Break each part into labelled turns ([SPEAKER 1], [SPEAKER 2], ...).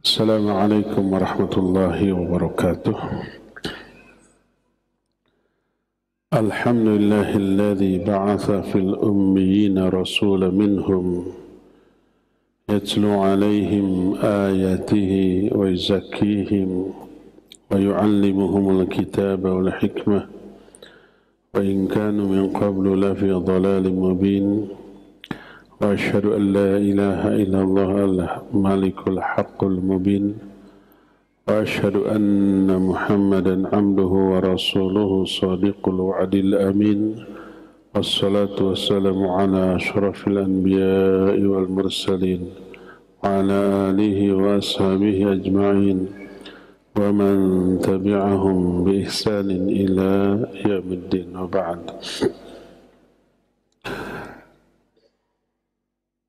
[SPEAKER 1] السلام عليكم ورحمة الله وبركاته. الحمد لله الذي بعث في الأميين رسولا منهم يتلو عليهم آياته ويزكيهم ويعلمهم الكتاب والحكمة وإن كانوا من قبل لفي ضلال مبين. وأشهد أن لا إله إلا الله الملك الحق المبين وأشهد أن محمدا عبده ورسوله صادق الوعد الأمين والصلاة والسلام على أشرف الأنبياء والمرسلين وعلى آله وأصحابه أجمعين ومن تبعهم بإحسان إلى يوم الدين وبعد.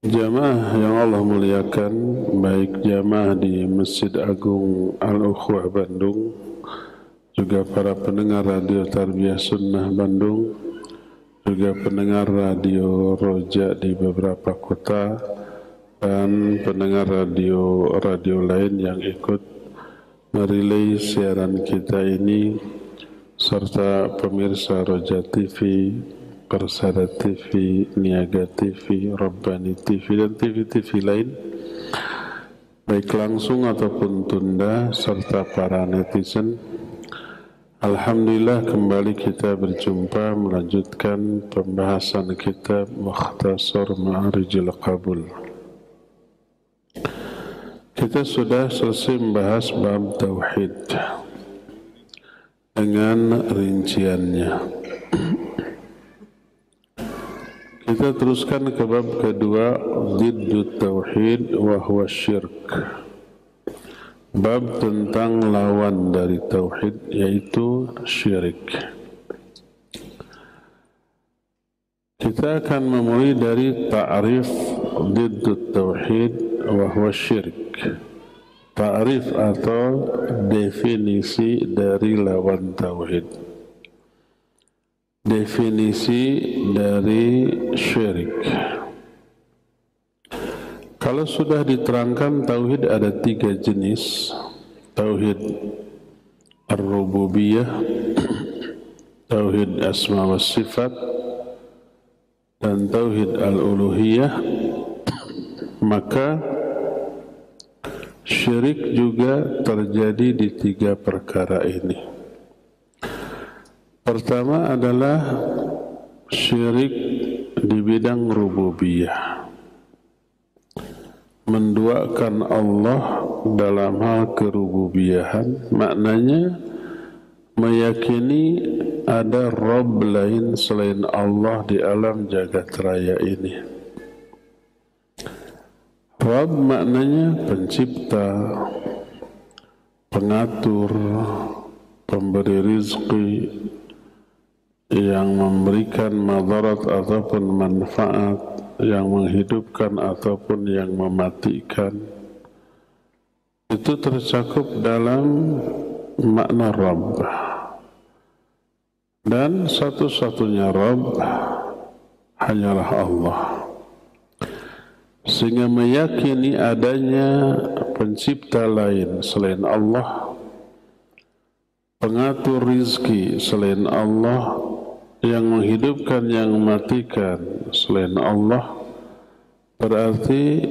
[SPEAKER 1] Jamaah yang Allah muliakan, baik jamaah di Masjid Agung Al-Ukhwah Bandung, juga para pendengar radio Tarbiyah Sunnah Bandung, juga pendengar radio Roja di beberapa kota, dan pendengar radio lain yang ikut merilai siaran kita ini, serta pemirsa Roja TV, Persada TV, Niaga TV, Rabbani TV, dan TV-TV lain, baik langsung ataupun tunda, serta para netizen. Alhamdulillah kembali kita berjumpa melanjutkan pembahasan kitab Mukhtasar Ma'arijil Qabul. Kita sudah selesai membahas bab Tauhid dengan rinciannya. Kita teruskan ke bab kedua, Diddut Tauhid wa huwa Syirk. Bab tentang lawan dari Tauhid, yaitu syirik. Kita akan memulai dari ta'rif Diddut Tauhid wa huwa Syirk. Ta'rif atau definisi dari lawan Tauhid. Definisi dari syirik. Kalau sudah diterangkan tauhid ada 3 jenis. Tauhid ar-rububiyah, tauhid asma wa sifat, dan tauhid al-uluhiyah. Maka syirik juga terjadi di 3 perkara ini. Pertama adalah syirik di bidang rububiyah, menduakan Allah dalam hal kerububiyahan, maknanya meyakini ada Rabb lain selain Allah di alam jagat raya ini. Rabb maknanya pencipta, pengatur, pemberi rizki, yang memberikan madarat ataupun manfaat, yang menghidupkan ataupun yang mematikan. Itu tercakup dalam makna Rabb. Dan satu-satunya Rabb hanyalah Allah. Sehingga meyakini adanya pencipta lain selain Allah, pengatur rizki selain Allah, yang menghidupkan, yang mematikan selain Allah, berarti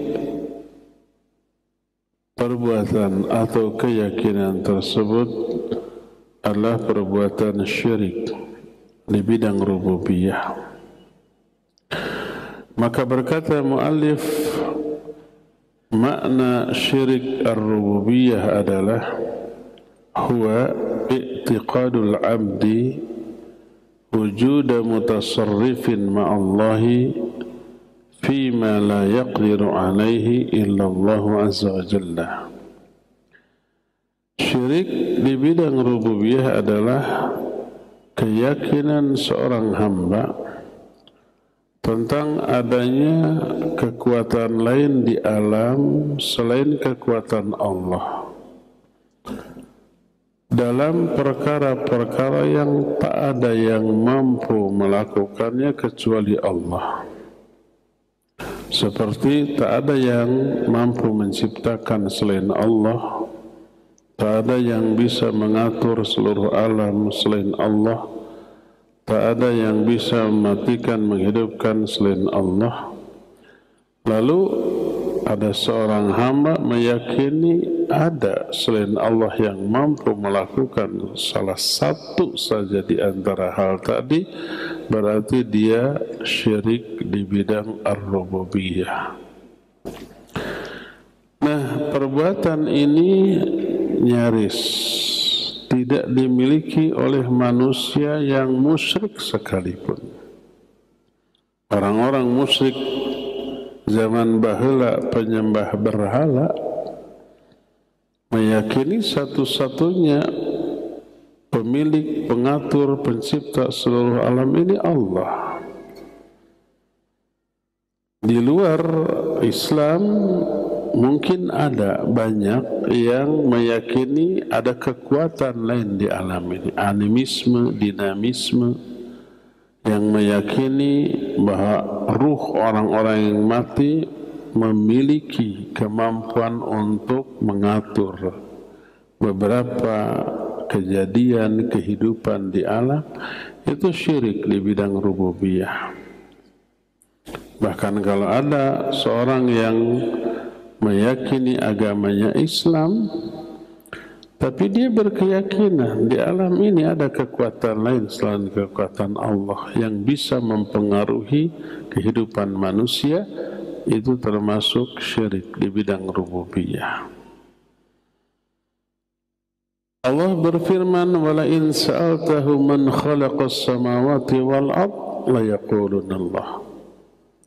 [SPEAKER 1] perbuatan atau keyakinan tersebut adalah perbuatan syirik di bidang rububiyah. Maka berkata muallif, makna syirik ar-rububiyah adalah huwa i'tiqadul 'abdi wujuda mutasarrifin ma'allahi fima la yaqdiru alaihi illallahu azza wa jalla. Syirik di bidang rububiyah adalah keyakinan seorang hamba tentang adanya kekuatan lain di alam selain kekuatan Allah dalam perkara-perkara yang tak ada yang mampu melakukannya kecuali Allah. Seperti tak ada yang mampu menciptakan selain Allah, tak ada yang bisa mengatur seluruh alam selain Allah, tak ada yang bisa mematikan, menghidupkan selain Allah. Lalu ada seorang hamba meyakini ada selain Allah yang mampu melakukan salah satu saja di antara hal tadi, berarti dia syirik di bidang ar-rububiyah. Nah, perbuatan ini nyaris tidak dimiliki oleh manusia yang musyrik sekalipun. Orang-orang musyrik zaman baheula, penyembah berhala, meyakini satu-satunya pemilik, pengatur, pencipta seluruh alam ini Allah. Di luar Islam mungkin ada banyak yang meyakini ada kekuatan lain di alam ini, animisme, dinamisme, yang meyakini bahwa ruh orang-orang yang mati memiliki kemampuan untuk mengatur beberapa kejadian kehidupan di alam. Itu syirik di bidang rububiyah. Bahkan kalau ada seorang yang meyakini agamanya Islam, tapi dia berkeyakinan di alam ini ada kekuatan lain selain kekuatan Allah yang bisa mempengaruhi kehidupan manusia, itu termasuk syirik di bidang rububiyah. Allah berfirman, "Wala in sa'altahu man khalaqas samawati wal ard la yaquluna Allah."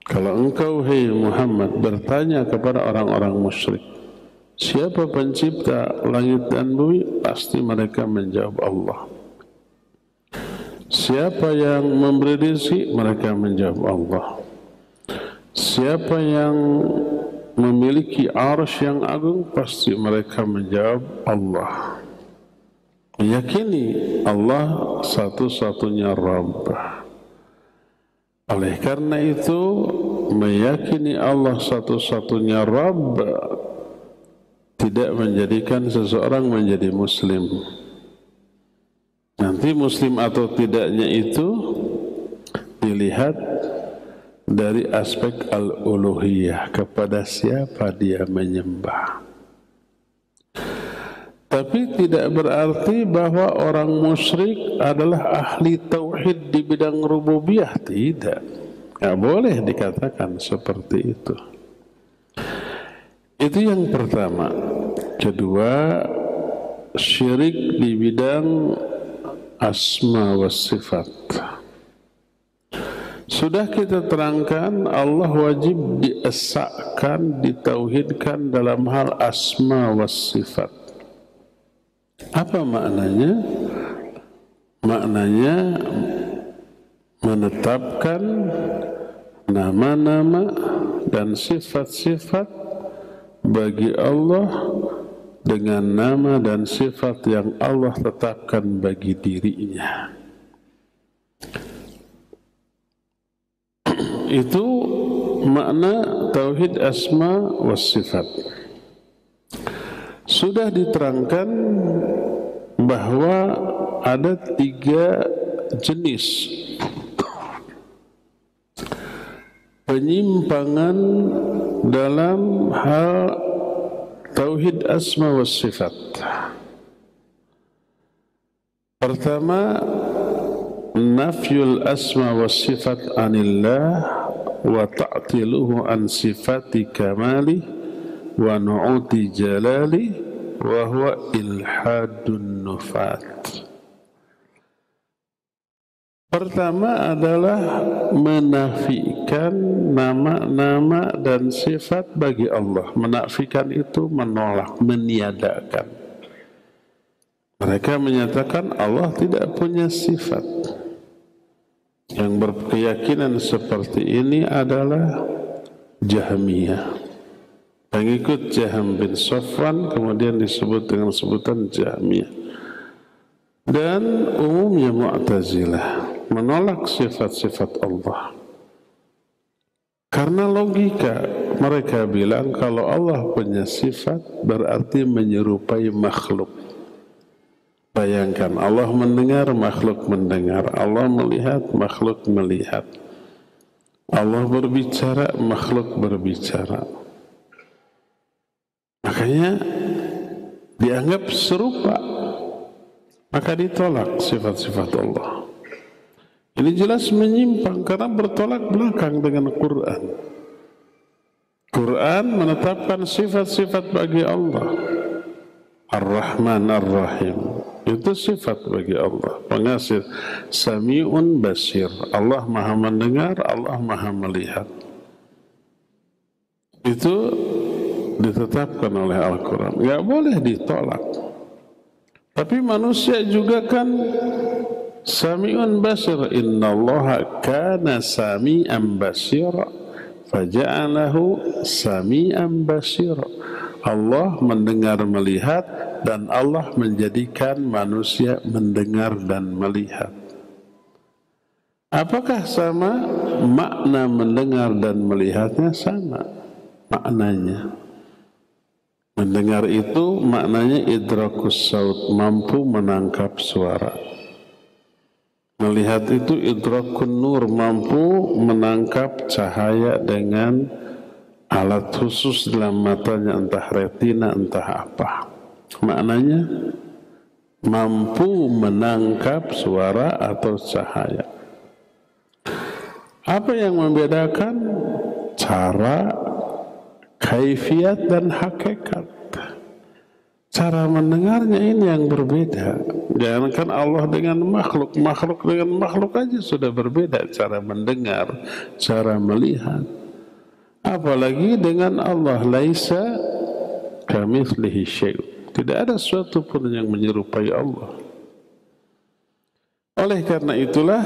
[SPEAKER 1] Kalau engkau, hai Muhammad, bertanya kepada orang-orang musyrik, siapa pencipta langit dan bumi? Pasti mereka menjawab Allah. Siapa yang memberi rezeki? Mereka menjawab Allah. Siapa yang memiliki arsy yang agung? Pasti mereka menjawab Allah. Meyakini Allah satu-satunya Rabb. Oleh karena itu, meyakini Allah satu-satunya Rabb tidak menjadikan seseorang menjadi muslim. Nanti muslim atau tidaknya itu dilihat dari aspek al-uluhiyah, kepada siapa dia menyembah. Tapi tidak berarti bahwa orang musyrik adalah ahli tauhid di bidang rububiyah. Tidak. Tidak boleh dikatakan seperti itu. Itu yang pertama. Kedua, syirik di bidang asma wa sifat. Sudah kita terangkan, Allah wajib diesakan, ditauhidkan dalam hal asma wa sifat. Apa maknanya? Maknanya menetapkan nama-nama dan sifat-sifat bagi Allah dengan nama dan sifat yang Allah tetapkan bagi dirinya. Itu makna tauhid asma was sifat. Sudah diterangkan bahwa ada 3 jenis penyimpangan dalam hal tauhid asma was sifat. Pertama, nafyul asma was sifat anillah wa ta'tiluhu an sifati kamali wa nu'uti jalali wa huwa ilhadun nufat. Pertama adalah menafikan nama-nama dan sifat bagi Allah. Menafikan itu menolak, meniadakan. Mereka menyatakan Allah tidak punya sifat. Yang berkeyakinan seperti ini adalah Jahmiyah. Pengikut Jahm bin Safwan, kemudian disebut dengan sebutan Jahmiyah. Dan umumnya Mu'tazilah, menolak sifat-sifat Allah. Karena logika mereka bilang kalau Allah punya sifat berarti menyerupai makhluk. Bayangkan Allah mendengar, makhluk mendengar. Allah melihat, makhluk melihat. Allah berbicara, makhluk berbicara. Makanya dianggap serupa, maka ditolak sifat-sifat Allah. Ini jelas menyimpang karena bertolak belakang dengan Quran. Quran menetapkan sifat-sifat bagi Allah. Ar-Rahman Ar-Rahim, itu sifat bagi Allah. Pengasih, Sami'un Basir, Allah maha mendengar, Allah maha melihat. Itu ditetapkan oleh Al-Quran, nggak boleh ditolak. Tapi manusia juga kan Sami'un Basir, innallaha kana sami'an basira faja'alahu sami'an basira. Allah mendengar melihat dan Allah menjadikan manusia mendengar dan melihat. Apakah sama? Makna mendengar dan melihatnya sama maknanya. Mendengar itu maknanya idrakus saut, mampu menangkap suara. Melihat itu idrakun nur, mampu menangkap cahaya dengan alat khusus dalam matanya, entah retina, entah apa. Maknanya mampu menangkap suara atau cahaya. Apa yang membedakan? Cara, kaifiat dan hakikat. Cara mendengarnya ini yang berbeda. Jangankan Allah dengan makhluk, makhluk dengan makhluk aja sudah berbeda cara mendengar, cara melihat. Apalagi dengan Allah, laisa kamitslihi syai'. Tidak ada sesuatu pun yang menyerupai Allah. Oleh karena itulah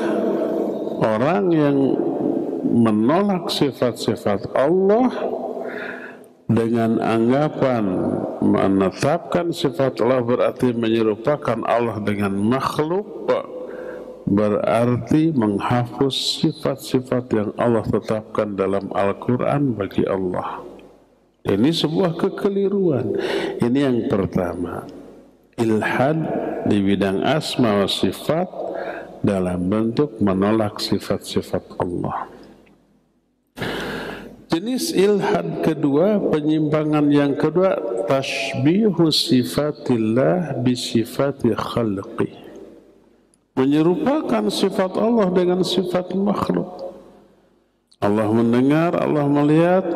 [SPEAKER 1] orang yang menolak sifat-sifat Allah dengan anggapan menetapkan sifat Allah berarti menyerupakan Allah dengan makhluk, berarti menghapus sifat-sifat yang Allah tetapkan dalam Al-Quran bagi Allah. Ini sebuah kekeliruan. Ini yang pertama, ilhad di bidang asma wa sifat dalam bentuk menolak sifat-sifat Allah. Jenis ilhad kedua, penyimpangan yang kedua, tashbihu sifatillah bisifati khalqi. Menyerupakan sifat Allah dengan sifat makhluk. Allah mendengar, Allah melihat,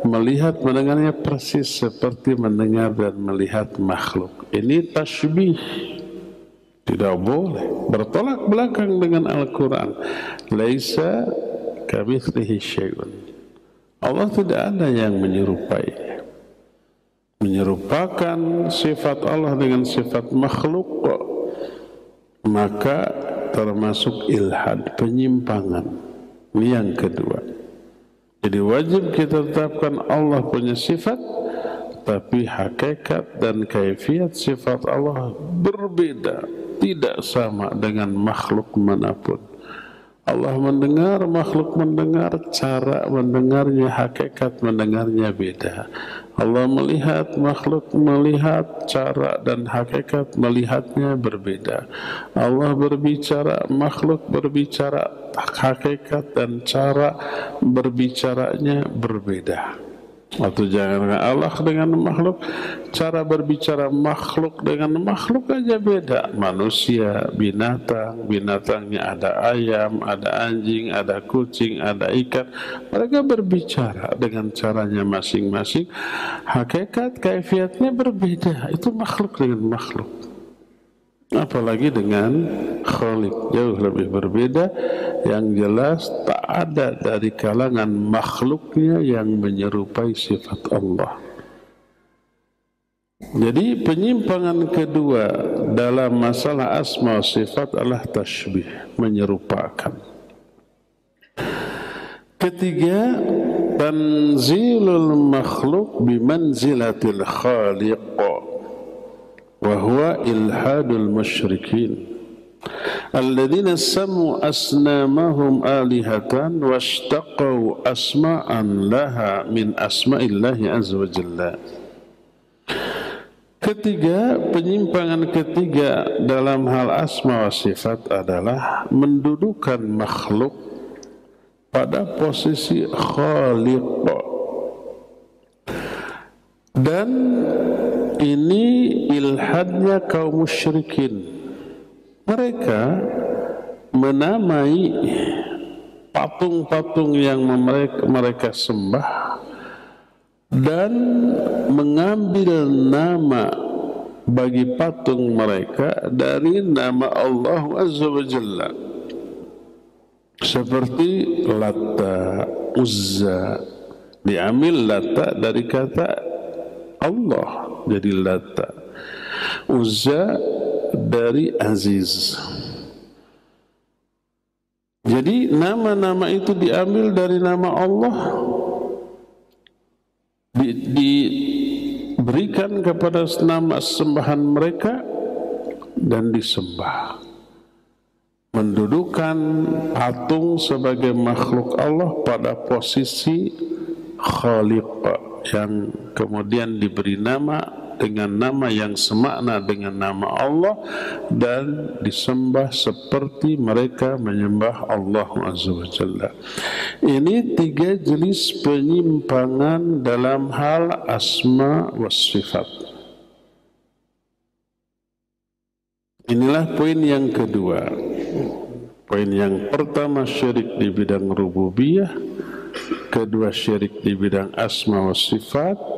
[SPEAKER 1] melihat mendengarnya persis seperti mendengar dan melihat makhluk. Ini tashbih. Tidak boleh. Bertolak belakang dengan Al-Quran. Laisa kamitslihi syai'un. Allah tidak ada yang menyerupai. Menyerupakan sifat Allah dengan sifat makhluk, maka termasuk ilhad, penyimpangan. Ini yang kedua. Jadi wajib kita tetapkan Allah punya sifat, tapi hakikat dan kaifiat sifat Allah berbeda, tidak sama dengan makhluk manapun. Allah mendengar, makhluk mendengar, cara mendengarnya, hakikat mendengarnya beda. Allah melihat, makhluk melihat, cara dan hakikat melihatnya berbeda. Allah berbicara, makhluk berbicara, hakikat dan cara berbicaranya berbeda. Atau jangan Allah dengan makhluk, cara berbicara makhluk dengan makhluk aja beda. Manusia, binatang, binatangnya ada ayam, ada anjing, ada kucing, ada ikan. Mereka berbicara dengan caranya masing-masing. Hakikat, kaifiatnya berbeda. Itu makhluk dengan makhluk. Apalagi dengan Khalik, jauh lebih berbeda. Yang jelas tak ada dari kalangan makhluknya yang menyerupai sifat Allah. Jadi penyimpangan kedua dalam masalah asma sifat adalah tashbih, menyerupakan. Ketiga, tanzilul makhluk bimanzilatil khaliq, wa huwa ilhadul musyrikin. alladzina samu asnamahum alihatan washtaqau asma'an laha min asma'illahi azza wa jalla. Ketiga, penyimpangan ketiga dalam hal asma wa sifat adalah mendudukan makhluk pada posisi khaliq. Dan ini ilhadnya kaum musyrikin. Mereka menamai patung-patung yang mereka sembah dan mengambil nama bagi patung mereka dari nama Allah Azza wa Jalla, seperti Lata, Uzza. Diambil Lata dari kata Allah jadi Lata, Uzza dari Aziz. Jadi nama-nama itu diambil dari nama Allah, diberikan kepada nama sembahan mereka dan disembah. Mendudukan patung sebagai makhluk Allah pada posisi Khaliq, yang kemudian diberi nama dengan nama yang semakna dengan nama Allah dan disembah seperti mereka menyembah Allah Azza wa Jalla. Ini tiga jenis penyimpangan dalam hal asma wa sifat. Inilah poin yang kedua. Poin yang pertama syirik di bidang rububiyah, kedua syirik di bidang asma wa sifat.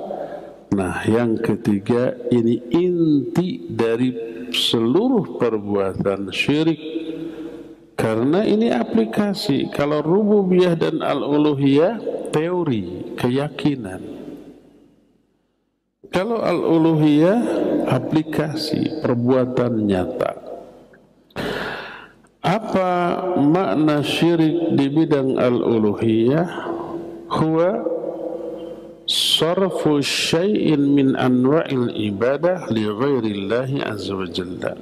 [SPEAKER 1] Nah, yang ketiga ini inti dari seluruh perbuatan syirik, karena ini aplikasi. Kalau rububiyah dan al-uluhiyah teori, keyakinan. Kalau al-uluhiyah aplikasi, perbuatan nyata. Apa makna syirik di bidang al-uluhiyah? Huwa sarfu syai'in min anwa'il ibadah li ghairillahi azza wa jalla,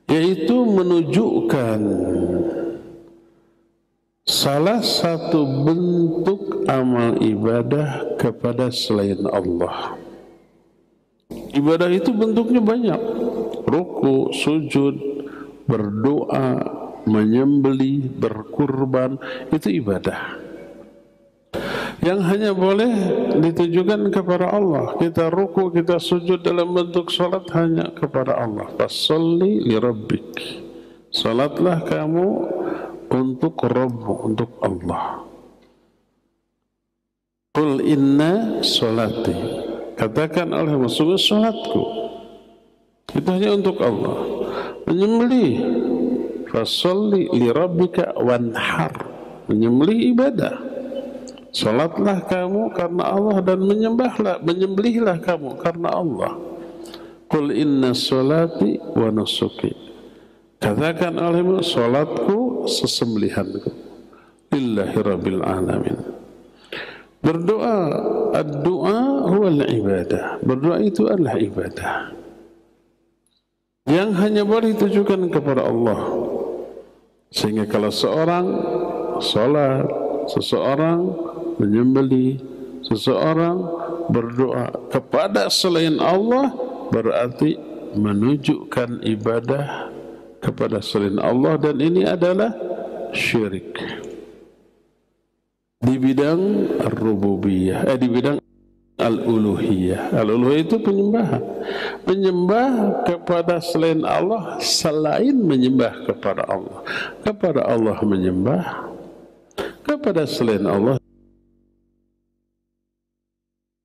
[SPEAKER 1] yaitu menunjukkan salah satu bentuk amal ibadah kepada selain Allah. Ibadah itu bentuknya banyak. Ruku, sujud, berdoa, menyembelih, berkurban, itu ibadah yang hanya boleh ditujukan kepada Allah. Kita ruku, kita sujud dalam bentuk salat hanya kepada Allah. Fasholli li rabbik, salatlah kamu untuk Rabbmu, untuk Allah. Qul inna sholati, katakan olehmu, sungguh salatku itu hanya untuk Allah. Menyembelih, fasholli li rabbika wanhar, menyembelih ibadah. Salatlah kamu karena Allah dan menyembelihlah kamu karena Allah. Qul inna sholati wa nusuki, katakan olehmu, salatku, sesembelihanku, lillahi rabbil alamin. Berdoa, ad-du'a huwal ibadah. Berdoa itu adalah ibadah yang hanya boleh ditujukan kepada Allah. Sehingga kalau seorang salat, seseorang menyembelih, seseorang berdoa kepada selain Allah, berarti menunjukkan ibadah kepada selain Allah, dan ini adalah syirik di bidang ar-rububiyah, di bidang al-uluhiyah. Al-uluhiyah itu penyembahan, menyembah kepada selain Allah selain menyembah kepada Allah. Kepada Allah menyembah, kepada selain Allah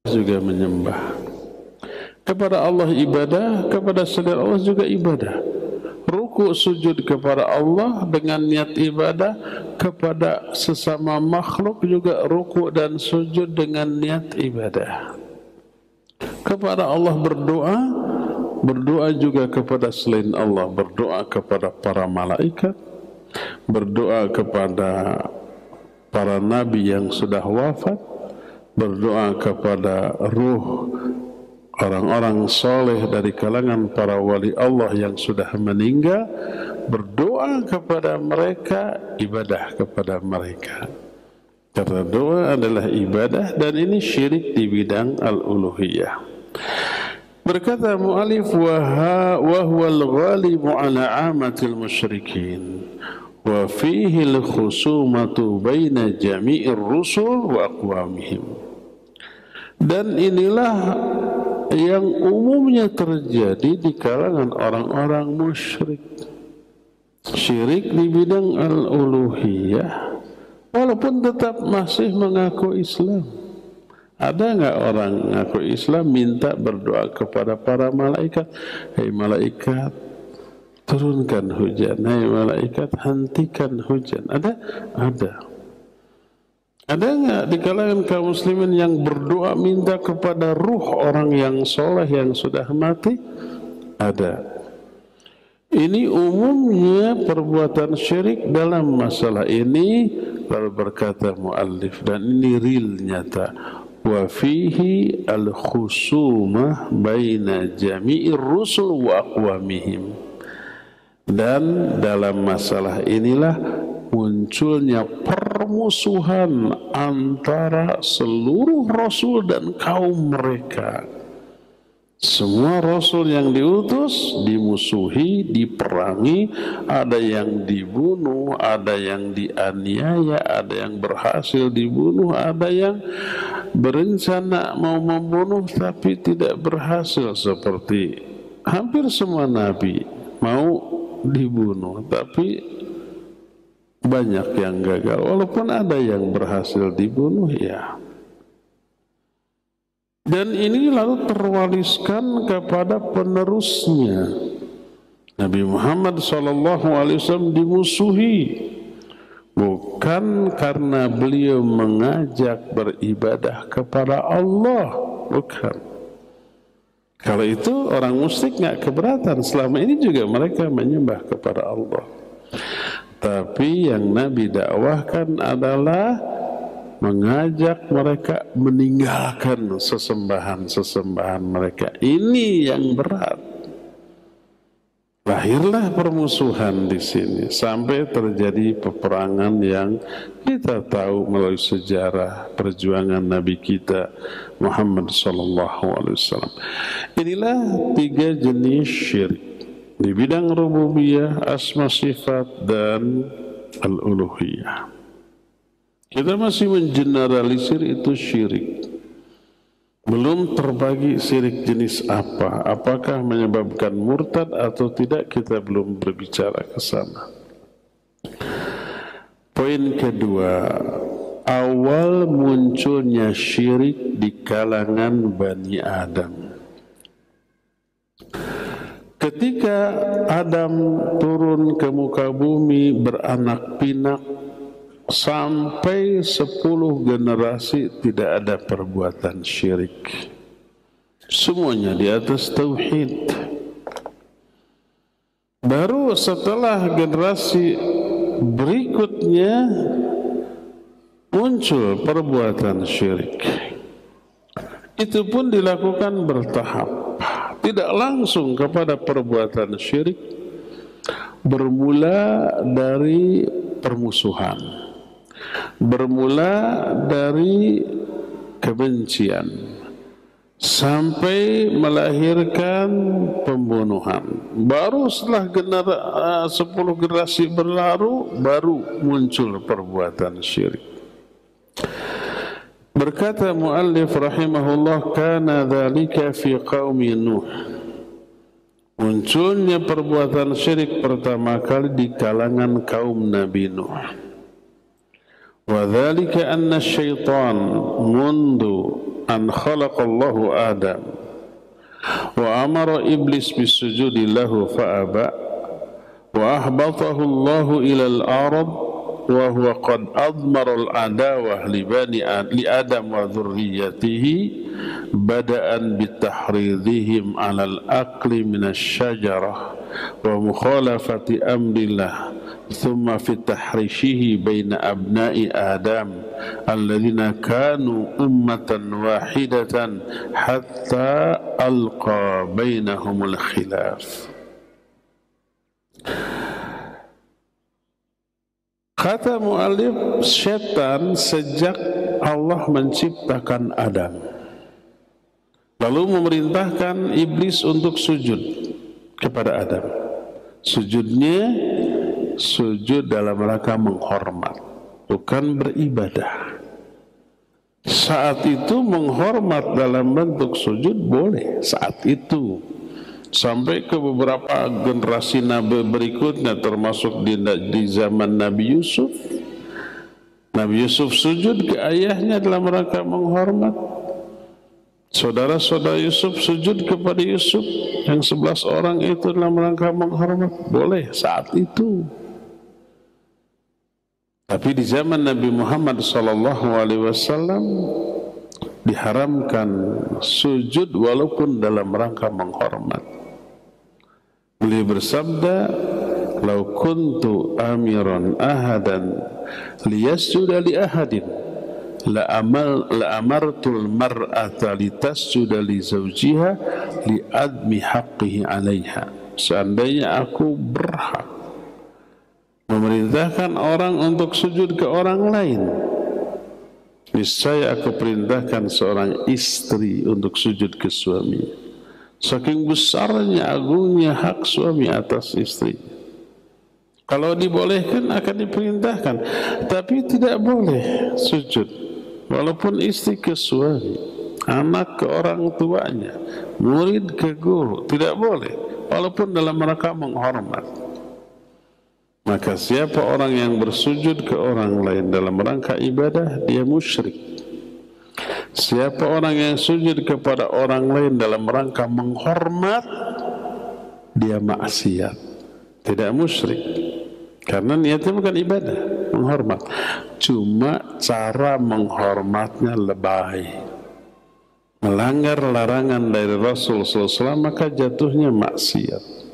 [SPEAKER 1] juga menyembah. Kepada Allah ibadah, kepada selain Allah juga ibadah. Ruku sujud kepada Allah dengan niat ibadah, kepada sesama makhluk juga ruku dan sujud dengan niat ibadah. Kepada Allah berdoa, berdoa juga kepada selain Allah, berdoa kepada para malaikat, berdoa kepada para nabi yang sudah wafat, berdoa kepada ruh orang-orang soleh dari kalangan para wali Allah yang sudah meninggal, berdoa kepada mereka, ibadah kepada mereka. Karena doa adalah ibadah dan ini syirik di bidang al-uluhiyah. Berkata mu'alif, wa huwal ghalibu ala amatil musyrikin wa fihi al-khusumatu baina jami'ir rusul wa aqwamihim. Dan inilah yang umumnya terjadi di kalangan orang-orang musyrik. Syirik di bidang al-uluhiyah walaupun tetap masih mengaku Islam. Ada nggak orang mengaku Islam minta berdoa kepada para malaikat, hei malaikat turunkan hujan, hei malaikat hentikan hujan? Ada? Ada. Ada nggak di kalangan kaum muslimin yang berdoa minta kepada ruh orang yang soleh yang sudah mati? Ada. Ini umumnya perbuatan syirik dalam masalah ini. Lalu berkata muallif, dan ini real nyata, wa fihi al-khusumah baina jami'ir rusul wa aqwamihim. Dan dalam masalah inilah munculnya permusuhan antara seluruh rasul dan kaum mereka. Semua rasul yang diutus dimusuhi, diperangi, ada yang dibunuh, ada yang dianiaya, ada yang berhasil dibunuh, ada yang berencana mau membunuh tapi tidak berhasil, seperti hampir semua nabi mau dibunuh tapi banyak yang gagal, walaupun ada yang berhasil dibunuh ya. Dan ini lalu terwariskan kepada penerusnya. Nabi Muhammad SAW dimusuhi bukan karena beliau mengajak beribadah kepada Allah, bukan. Kalau itu orang musyrik nggak keberatan. Selama ini juga mereka menyembah kepada Allah. Tapi yang Nabi dakwahkan adalah mengajak mereka meninggalkan sesembahan-sesembahan mereka. Ini yang berat. Lahirlah permusuhan di sini sampai terjadi peperangan yang kita tahu melalui sejarah perjuangan Nabi kita Muhammad SAW. Inilah 3 jenis syirik di bidang rububiyah, asma sifat dan al-uluhiyah. Kita masih mengeneralisir itu syirik. Belum terbagi syirik jenis apa. Apakah menyebabkan murtad atau tidak, kita belum berbicara ke sana. Poin kedua, awal munculnya syirik di kalangan Bani Adam. Ketika Adam turun ke muka bumi beranak pinak, sampai 10 generasi tidak ada perbuatan syirik. Semuanya di atas tauhid. Baru setelah generasi berikutnya muncul perbuatan syirik. Itu pun dilakukan bertahap. Tidak langsung kepada perbuatan syirik. Bermula dari permusuhan. Bermula dari kebencian sampai melahirkan pembunuhan. Baru setelah 10 generasi berlalu baru muncul perbuatan syirik. Berkata muallif rahimahullah, kana dzalika fi qaumi Nuh. Munculnya perbuatan syirik pertama kali di kalangan kaum Nabi Nuh. وذلك أن الشيطان منذ أن خلق الله آدم وأمر إبليس بالسجود له فأبى وأهبطه الله إلى الأرض وهو قد أضمر العداوة لآدم وذريته بدءا بتحريضهم على الأكل من الشجرة ومخالفة أمر الله ثم في تحريشه بين أبناء آدم الذين كانوا أمة واحدة حتى ألقى بينهم الخلاف. Kata mu'allif, syaitan sejak Allah menciptakan Adam, lalu memerintahkan iblis untuk sujud kepada Adam. Sujudnya sujud dalam rangka menghormat, bukan beribadah. Saat itu menghormat dalam bentuk sujud boleh saat itu. Sampai ke beberapa generasi Nabi berikutnya, termasuk di zaman Nabi Yusuf. Nabi Yusuf sujud ke ayahnya dalam rangka menghormat. Saudara-saudara Yusuf sujud kepada Yusuf yang 11 orang itu dalam rangka menghormat. Boleh saat itu. Tapi di zaman Nabi Muhammad SAW diharamkan sujud walaupun dalam rangka menghormat. Beliau bersabda, "Lau kuntu amiran ahadan liyasjuda li ahadin la amartul mar'ata litasjuda li zawjiha li admi haqqihi 'alaiha." Seandainya aku berhak memerintahkan orang untuk sujud ke orang lain, niscaya aku perintahkan seorang istri untuk sujud ke suaminya. Saking besarnya, agungnya hak suami atas istri. Kalau dibolehkan akan diperintahkan, tapi tidak boleh sujud walaupun istri ke suami, anak ke orang tuanya, murid ke guru, tidak boleh walaupun dalam rangka menghormat. Maka siapa orang yang bersujud ke orang lain dalam rangka ibadah, dia musyrik. Siapa orang yang sujud kepada orang lain dalam rangka menghormat, dia maksiat, tidak musyrik. Karena niatnya bukan ibadah, menghormat. Cuma cara menghormatnya lebay, melanggar larangan dari Rasul SAW, maka jatuhnya maksiat.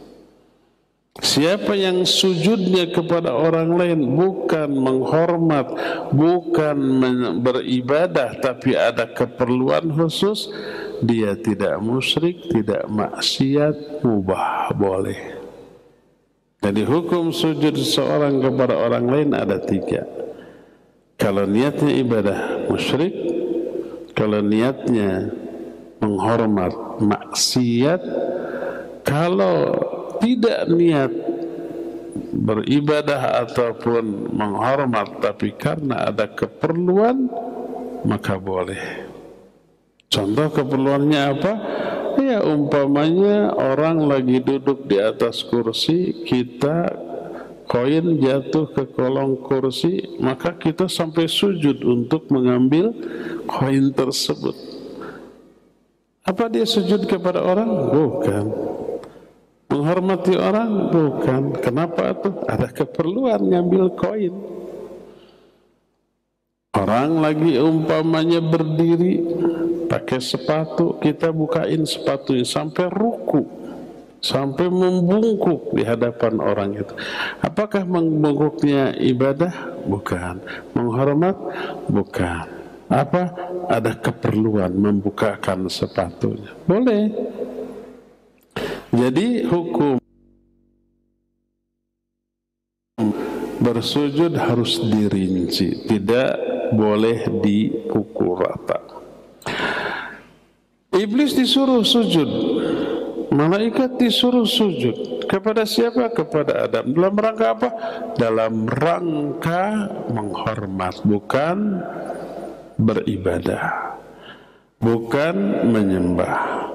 [SPEAKER 1] Siapa yang sujudnya kepada orang lain bukan menghormat, bukan beribadah, tapi ada keperluan khusus, dia tidak musyrik, tidak maksiat, mubah, boleh. Jadi hukum sujud seseorang kepada orang lain ada 3. Kalau niatnya ibadah, musyrik. Kalau niatnya menghormat, maksiat. Kalau tidak niat beribadah ataupun menghormat, tapi karena ada keperluan, maka boleh. Contoh keperluannya apa? Ya umpamanya orang lagi duduk di atas kursi, kita koin jatuh ke kolong kursi, maka kita sampai sujud untuk mengambil koin tersebut. Apa dia sujud kepada orang? Bukan. Menghormati orang? Bukan. Kenapa tuh? Ada keperluan ngambil koin. Orang lagi umpamanya berdiri pakai sepatu, kita bukain sepatunya sampai ruku, sampai membungkuk di hadapan orang itu. Apakah membungkuknya ibadah? Bukan. Menghormat? Bukan. Apa? Ada keperluan membukakan sepatunya. Boleh. Jadi hukum bersujud harus dirinci, tidak boleh dipukul rata. Iblis disuruh sujud, malaikat disuruh sujud. Kepada siapa? Kepada Adam. Dalam rangka apa? Dalam rangka menghormat, bukan beribadah, bukan menyembah.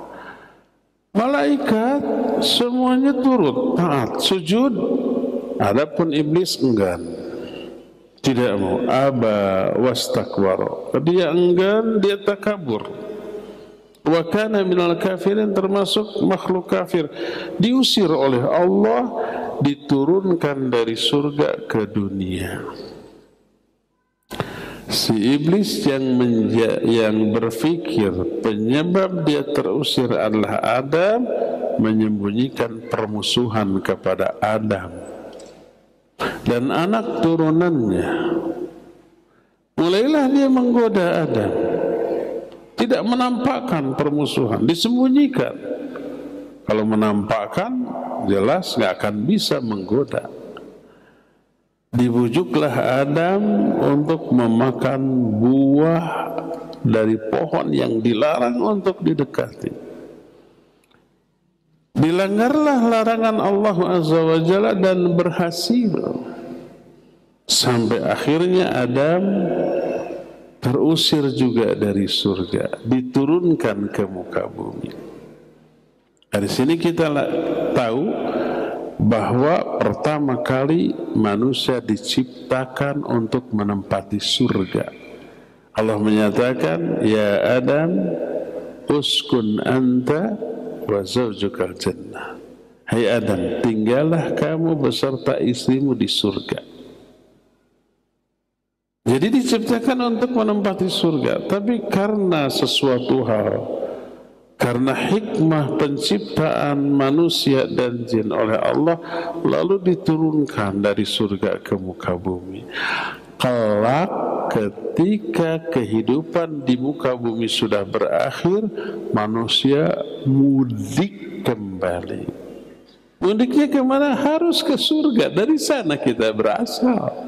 [SPEAKER 1] Malaikat semuanya turut taat sujud, adapun iblis enggan, tidak mau. Aba wastakbara, dia enggan, dia takabur. Wa kana minal kafirin, termasuk makhluk kafir, diusir oleh Allah, diturunkan dari surga ke dunia. Si iblis yang berpikir penyebab dia terusir adalah Adam, menyembunyikan permusuhan kepada Adam dan anak turunannya. Mulailah dia menggoda Adam, tidak menampakkan permusuhan, disembunyikan. Kalau menampakkan, jelas nggak akan bisa menggoda. Dibujuklah Adam untuk memakan buah dari pohon yang dilarang untuk didekati. Dilanggarlah larangan Allah Azza wa Jalla dan berhasil. Sampai akhirnya Adam terusir juga dari surga, diturunkan ke muka bumi. Dari sini kita tahu bahwa pertama kali manusia diciptakan untuk menempati surga. Allah menyatakan, ya Adam, uskun anta wa zawjukal jannah. Hai Adam, tinggallah kamu beserta istrimu di surga. Jadi diciptakan untuk menempati surga, tapi karena sesuatu hal, karena hikmah penciptaan manusia dan jin oleh Allah, lalu diturunkan dari surga ke muka bumi. Kelak ketika kehidupan di muka bumi sudah berakhir, manusia mudik kembali. Mudiknya kemana? Harus ke surga. Dari sana kita berasal.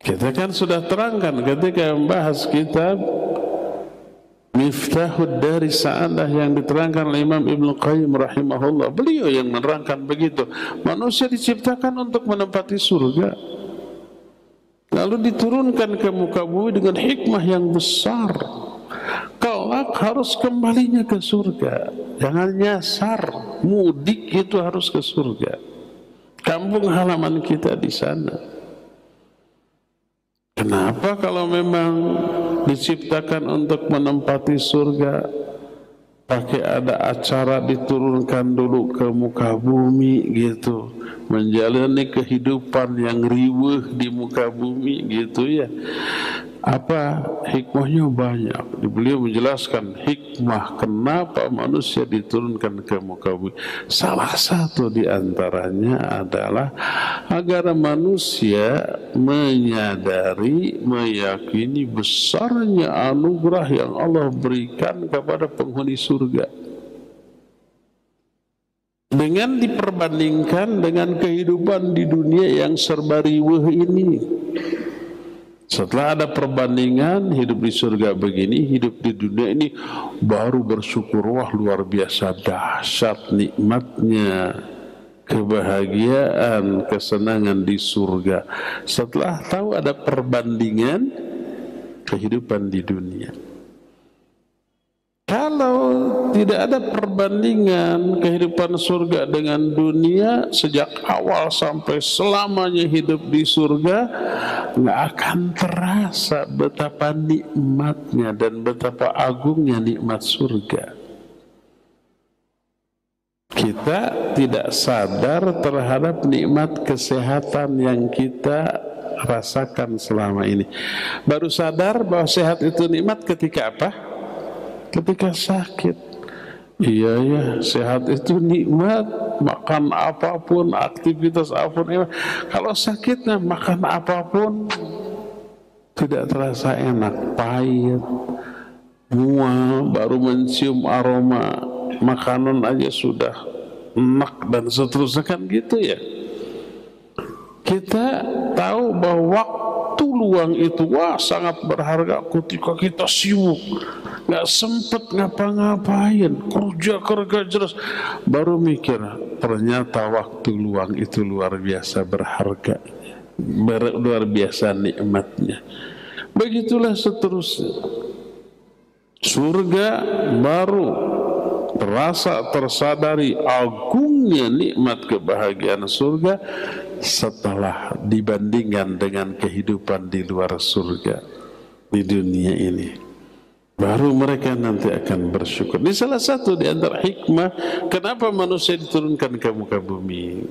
[SPEAKER 1] Kita kan sudah terangkan ketika membahas kitab Miftahud Dari Sa'adah yang diterangkan oleh Imam Ibnu Qayyim rahimahullah. Beliau yang menerangkan begitu. Manusia diciptakan untuk menempati surga, lalu diturunkan ke muka bumi dengan hikmah yang besar. Kelak harus kembalinya ke surga. Jangan nyasar, mudik itu harus ke surga. Kampung halaman kita di sana. Kenapa kalau memang diciptakan untuk menempati surga, pakai ada acara diturunkan dulu ke muka bumi gitu, menjalani kehidupan yang riweuh di muka bumi gitu ya? Apa hikmahnya? Banyak. Beliau menjelaskan hikmah kenapa manusia diturunkan ke muka bumi. Salah satu di antaranya adalah agar manusia menyadari, meyakini besarnya anugerah yang Allah berikan kepada penghuni surga. Dengan diperbandingkan dengan kehidupan di dunia yang serba riweuh ini. Setelah ada perbandingan, hidup di surga begini, hidup di dunia ini, baru bersyukur, wah luar biasa dahsyat nikmatnya, kebahagiaan, kesenangan di surga. Setelah tahu ada perbandingan kehidupan di dunia. Kalau tidak ada perbandingan kehidupan surga dengan dunia, sejak awal sampai selamanya hidup di surga, nggak akan terasa betapa nikmatnya dan betapa agungnya nikmat surga. Kita tidak sadar terhadap nikmat kesehatan yang kita rasakan selama ini. Baru sadar bahwa sehat itu nikmat ketika apa? Ketika sakit. Iya ya, sehat itu nikmat. Makan apapun, aktivitas apapun. Kalau sakitnya makan apapun tidak terasa enak, pahit, mual, baru mencium aroma makanan aja sudah enak dan seterusnya, kan gitu ya. Kita tahu bahwa waktu luang itu sangat berharga ketika kita sibuk, nggak sempet ngapa-ngapain, kerja jelas, baru mikir ternyata waktu luang itu luar biasa berharga, luar biasa nikmatnya. Begitulah seterusnya. Surga baru tersadari agungnya nikmat kebahagiaan surga setelah dibandingkan dengan kehidupan di luar surga di dunia ini. Baru mereka nanti akan bersyukur. Ini salah satu di antara hikmah kenapa manusia diturunkan ke muka bumi.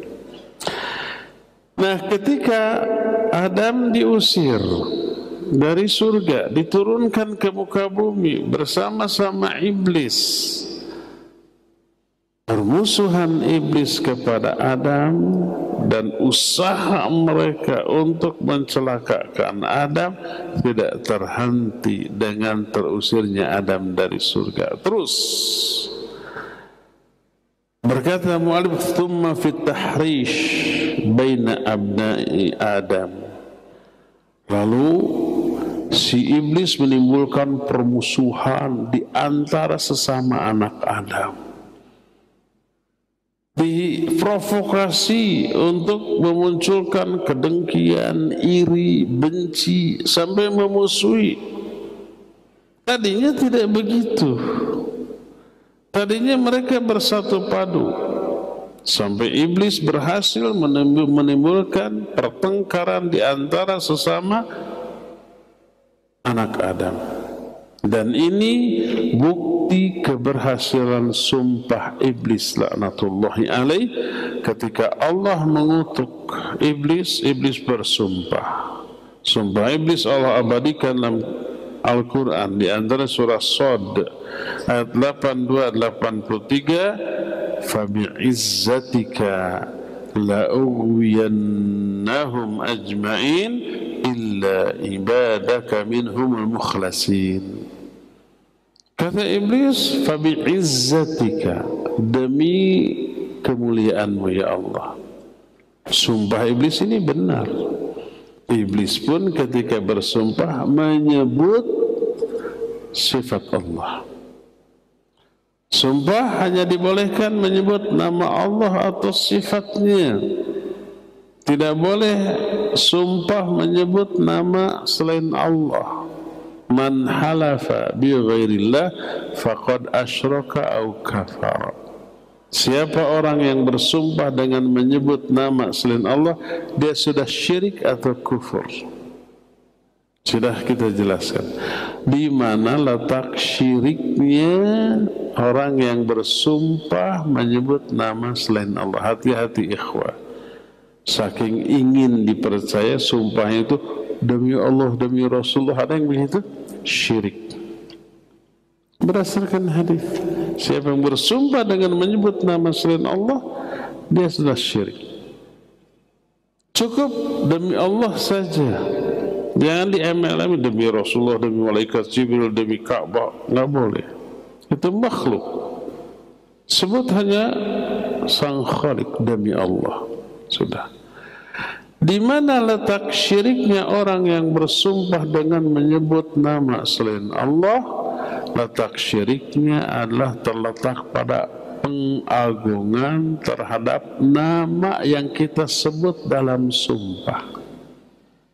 [SPEAKER 1] Nah, ketika Adam diusir dari surga, diturunkan ke muka bumi bersama-sama iblis. Permusuhan iblis kepada Adam dan usaha mereka untuk mencelakakan Adam tidak terhenti dengan terusirnya Adam dari surga. Terus berkata mu'alif, thumma fit tahrish, baina abna'i Adam. Lalu si iblis menimbulkan permusuhan di antara sesama anak Adam. Diprovokasi untuk memunculkan kedengkian, iri, benci, sampai memusuhi. Tadinya tidak begitu. Tadinya mereka bersatu padu. Sampai iblis berhasil menimbulkan pertengkaran di antara sesama anak Adam. Dan ini bukti keberhasilan sumpah iblis laknatullahi alaih. Ketika Allah mengutuk iblis, iblis bersumpah. Sumpah iblis Allah abadikan dalam Al-Quran di antara surah Shad ayat 82-83, fabi'izzatika la'uwiyannahum ajma'in illa ibadaka minhumul mukhlasin. Kata iblis, fabi'izzatika, demi kemuliaanmu ya Allah. Sumpah iblis ini benar. Iblis pun ketika bersumpah menyebut sifat Allah. Sumpah hanya dibolehkan menyebut nama Allah atau sifatnya. Tidak boleh sumpah menyebut nama selain Allah. Man halafa bi ghairillah faqad asyraka au kafara. Siapa orang yang bersumpah dengan menyebut nama selain Allah, dia sudah syirik atau kufur. Sudah kita jelaskan di mana letak syiriknya orang yang bersumpah menyebut nama selain Allah. Hati-hati ikhwah. Saking ingin dipercaya sumpahnya itu demi Allah, demi Rasulullah, ada yang begitu? Syirik. Berdasarkan hadis, siapa yang bersumpah dengan menyebut nama selain Allah, dia sudah syirik. Cukup demi Allah saja. Jangan diemel-emel demi Rasulullah, demi malaikat Jibril, demi Ka'bah, nggak boleh. Itu makhluk. Sebut hanya Sang Khalik, demi Allah. Sudah. Di mana letak syiriknya orang yang bersumpah dengan menyebut nama selain Allah? Letak syiriknya adalah terletak pada pengagungan terhadap nama yang kita sebut dalam sumpah.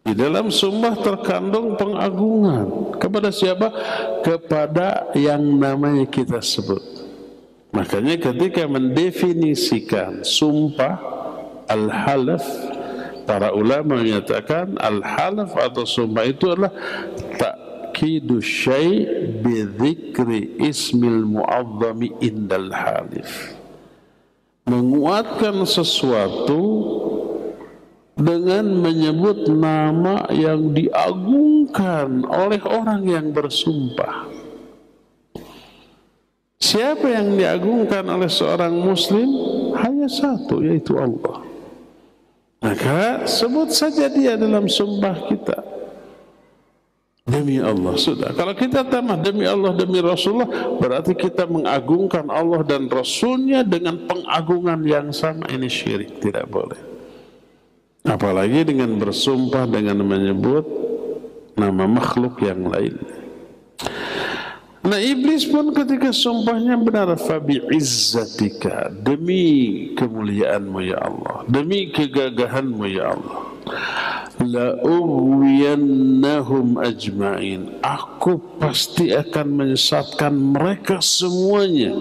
[SPEAKER 1] Di dalam sumpah terkandung pengagungan. Kepada siapa? Kepada yang namanya kita sebut. Makanya ketika mendefinisikan sumpah al-halaf, para ulama menyatakan al-halaf atau sumpah itu adalah ta'kidu syai' bidzikri ismil mu'azzami indal halif. Menguatkan sesuatu dengan menyebut nama yang diagungkan oleh orang yang bersumpah. Siapa yang diagungkan oleh seorang muslim? Hanya satu, yaitu Allah. Maka sebut saja dia dalam sumpah kita. Demi Allah, sudah. Kalau kita tambah demi Allah, demi Rasulullah, berarti kita mengagungkan Allah dan Rasulnya dengan pengagungan yang sama. Ini syirik, tidak boleh. Apalagi dengan bersumpah dengan menyebut nama makhluk yang lain. Nah, iblis pun ketika sumpahnya benar, fabi'izzatika, demi kemuliaanmu ya Allah, demi kegagahanmu ya Allah, la'uwiyannahum ajma'in, aku pasti akan menyesatkan mereka semuanya.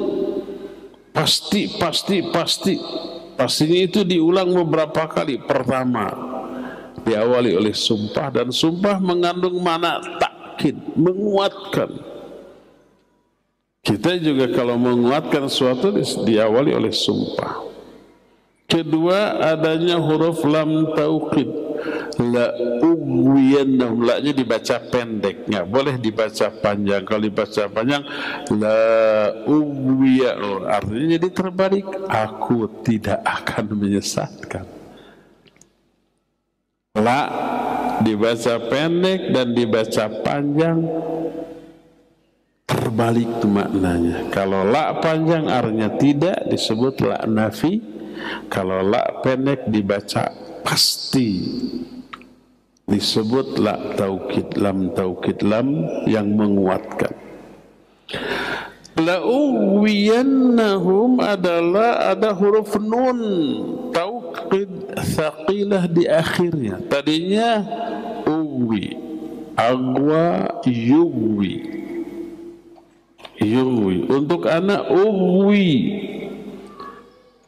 [SPEAKER 1] Pasti. Pastinya itu diulang beberapa kali. Pertama, diawali oleh sumpah, dan sumpah mengandung makna takkid, menguatkan. Kita juga kalau menguatkan sesuatu diawali oleh sumpah. Kedua, adanya huruf lam tauqid, la uwiyannahum, la-nya dibaca pendek, nggak boleh dibaca panjang. Kalau dibaca panjang, la uwiya, artinya jadi terbalik, aku tidak akan menyesatkan. La dibaca pendek dan dibaca panjang, terbalik maknanya. Kalau la panjang artinya tidak, disebut la nafi. Kalau la pendek dibaca pasti, disebut la taukid, lam yang menguatkan. La'uwiyannahum adalah ada huruf nun taukid tsaqilah di akhirnya. Tadinya uwi, agwa, yuwi. Untuk anak uwi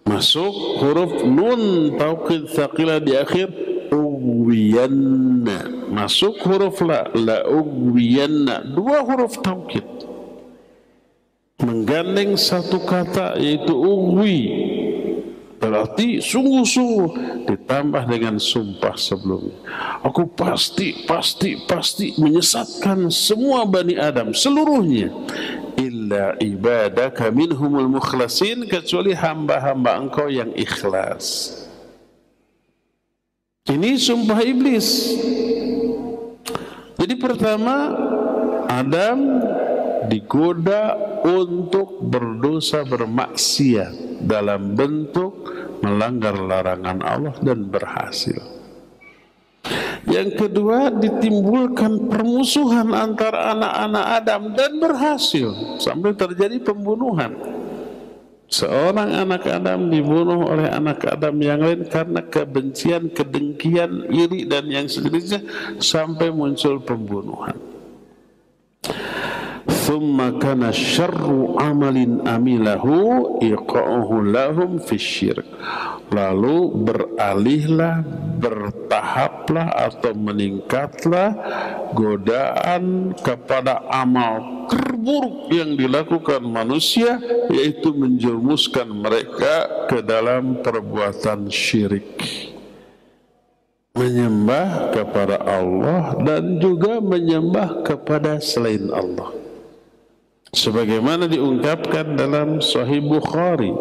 [SPEAKER 1] masuk huruf nun taukid tsaqilah di akhir, uwiyanna. Masuk huruf la uwiyanna, dua huruf taukid menggandeng satu kata yaitu uwi, berarti sungguh-sungguh, ditambah dengan sumpah sebelumnya. Aku pasti menyesatkan semua Bani Adam seluruhnya, illa ibadaka minhumul mukhlasin, kecuali hamba-hamba engkau yang ikhlas. Ini sumpah iblis. Jadi pertama, Adam digoda untuk berdosa bermaksiat dalam bentuk melanggar larangan Allah dan berhasil. Yang kedua, ditimbulkan permusuhan antara anak-anak Adam dan berhasil sampai terjadi pembunuhan. Seorang anak Adam dibunuh oleh anak Adam yang lain karena kebencian, kedengkian, iri dan yang sejenisnya, sampai muncul pembunuhan. Thumma kana syarru amalin amilahu iqa'uhu lahum fisyirk. Lalu beralihlah, bertahaplah atau meningkatlah godaan kepada amal terburuk yang dilakukan manusia, yaitu menjerumuskan mereka ke dalam perbuatan syirik, menyembah kepada Allah dan juga menyembah kepada selain Allah. Sebagaimana diungkapkan dalam Sahih Bukhari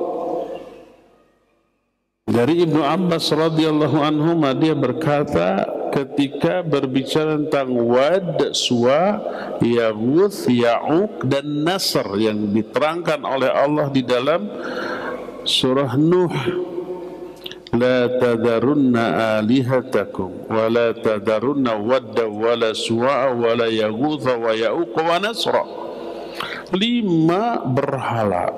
[SPEAKER 1] dari Ibnu Abbas radhiyallahu anhu, dia berkata ketika berbicara tentang Wad, Suwa, Yaghuth, Ya'uq dan Nasr yang diterangkan oleh Allah di dalam surah Nuh, la tadarunna alihatakum wa la tadarunna wadda wa la suwa'a wa la yaghutha wa ya'uq wa nasra. 5 berhala.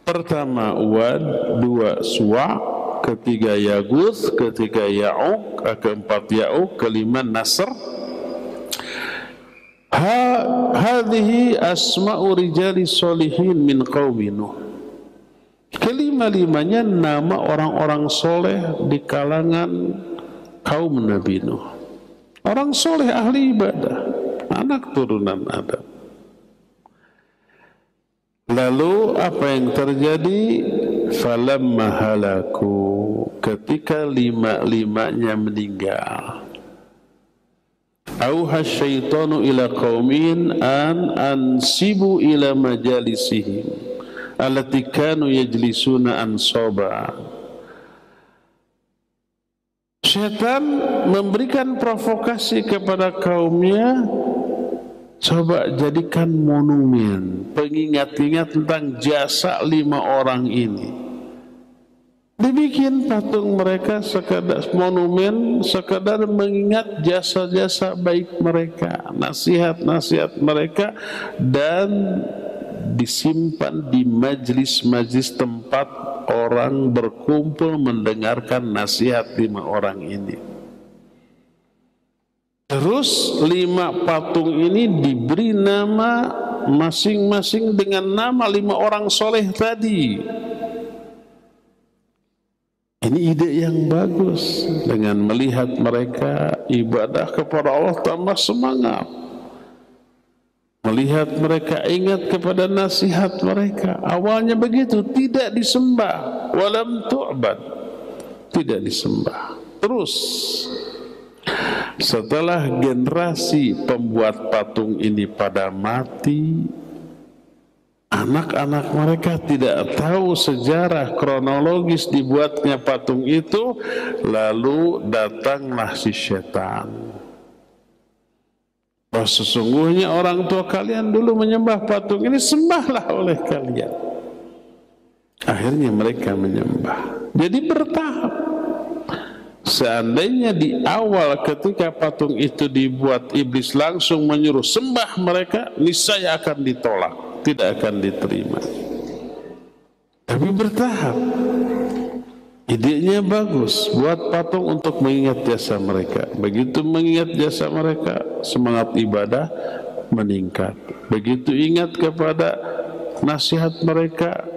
[SPEAKER 1] Pertama Wad, 2 Suwa, ketiga Yaghuth, ketiga Ya'uq, keempat Ya'uq, kelima Nasr. Hadhihi asma'u rijali solihin min qaumi Nuh. Kelima-limanya nama orang-orang soleh di kalangan kaum Nabi Nuh. Orang soleh ahli ibadah, anak turunan Adam. Lalu apa yang terjadi? Falamma halaku, ketika 5-5-nya meninggal, auha syaitanu ila qaumin an ansibu ila majalisihim allati kanu yajlisuna ansaba. Syaitan memberikan provokasi kepada kaumnya, coba jadikan monumen pengingat-ingat tentang jasa 5 orang ini. Dibikin patung mereka, sekadar monumen, sekadar mengingat jasa-jasa baik mereka, nasihat-nasihat mereka, dan disimpan di majlis-majlis tempat orang berkumpul mendengarkan nasihat 5 orang ini. Terus 5 patung ini diberi nama masing-masing dengan nama 5 orang soleh tadi. Ini ide yang bagus. Dengan melihat mereka ibadah kepada Allah tambah semangat. Melihat mereka ingat kepada nasihat mereka. Awalnya begitu, tidak disembah, walam tu'bad, tidak disembah. Terus setelah generasi pembuat patung ini pada mati, anak-anak mereka tidak tahu sejarah kronologis dibuatnya patung itu. Lalu datanglah si setan. Bahwa sesungguhnya orang tua kalian dulu menyembah patung ini, sembahlah oleh kalian. akhirnya mereka menyembah. Jadi bertahap. Seandainya di awal ketika patung itu dibuat, iblis langsung menyuruh sembah mereka, niscaya akan ditolak, tidak akan diterima. Tapi bertahap. Idenya bagus, buat patung untuk mengingat jasa mereka. Begitu mengingat jasa mereka, semangat ibadah meningkat. Begitu ingat kepada nasihat mereka,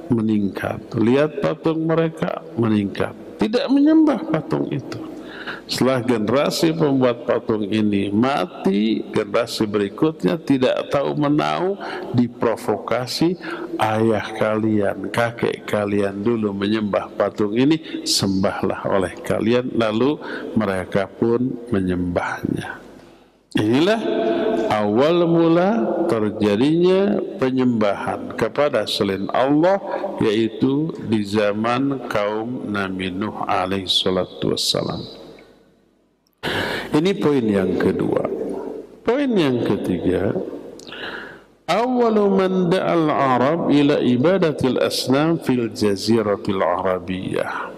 [SPEAKER 1] meningkat. Lihat patung mereka, meningkat. Tidak menyembah patung itu. Setelah generasi pembuat patung ini mati, generasi berikutnya tidak tahu menahu, diprovokasi, ayah kalian, kakek kalian dulu menyembah patung ini, sembahlah oleh kalian, lalu mereka pun menyembahnya. Inilah awal mula terjadinya penyembahan kepada selain Allah, yaitu di zaman kaum Nabi Nuh alaihi salatu wassalam. Ini poin yang kedua. Poin yang ketiga, awwalu man da'al Arab ila ibadatil asnam fil jaziratil Arabiyah.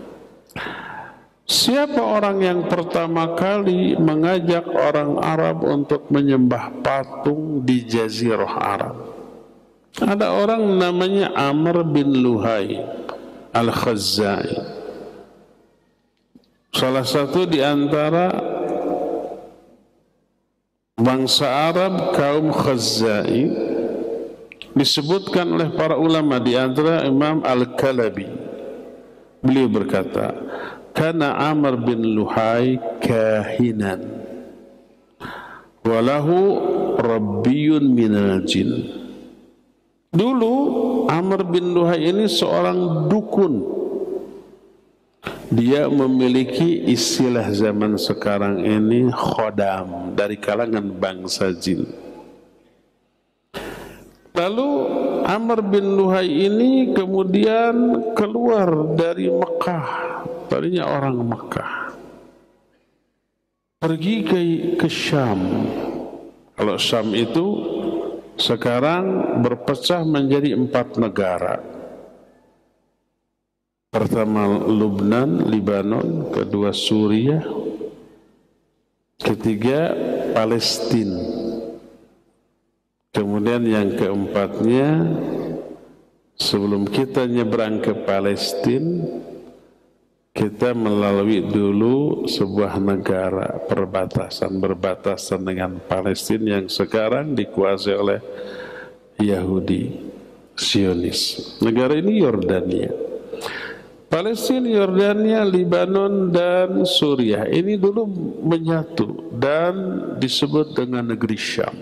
[SPEAKER 1] Siapa orang yang pertama kali mengajak orang Arab untuk menyembah patung di Jazirah Arab? Ada orang namanya Amr bin Luhai Al-Khazai. Salah satu di antara bangsa Arab kaum Khazai, disebutkan oleh para ulama di antara Imam Al-Kalabi. Beliau berkata, kana Amr bin Luhai kahinan walahu rabbiyun minal jin. Dulu Amr bin Luhai ini seorang dukun. Dia memiliki istilah zaman sekarang ini khodam, dari kalangan bangsa jin. Lalu Amr bin Luhai ini kemudian keluar dari Mekah, tadinya orang Mekah, pergi ke Syam. Kalau Syam itu sekarang berpecah menjadi 4 negara. Pertama Lubnan, Libanon, kedua Suriah, ketiga Palestina, kemudian yang keempatnya, sebelum kita nyebrang ke Palestina, kita melalui dulu sebuah negara berbatasan dengan Palestina yang sekarang dikuasai oleh Yahudi Zionis. Negara ini Yordania. Palestina, Yordania, Libanon, dan Suriah ini dulu menyatu dan disebut dengan negeri Syam.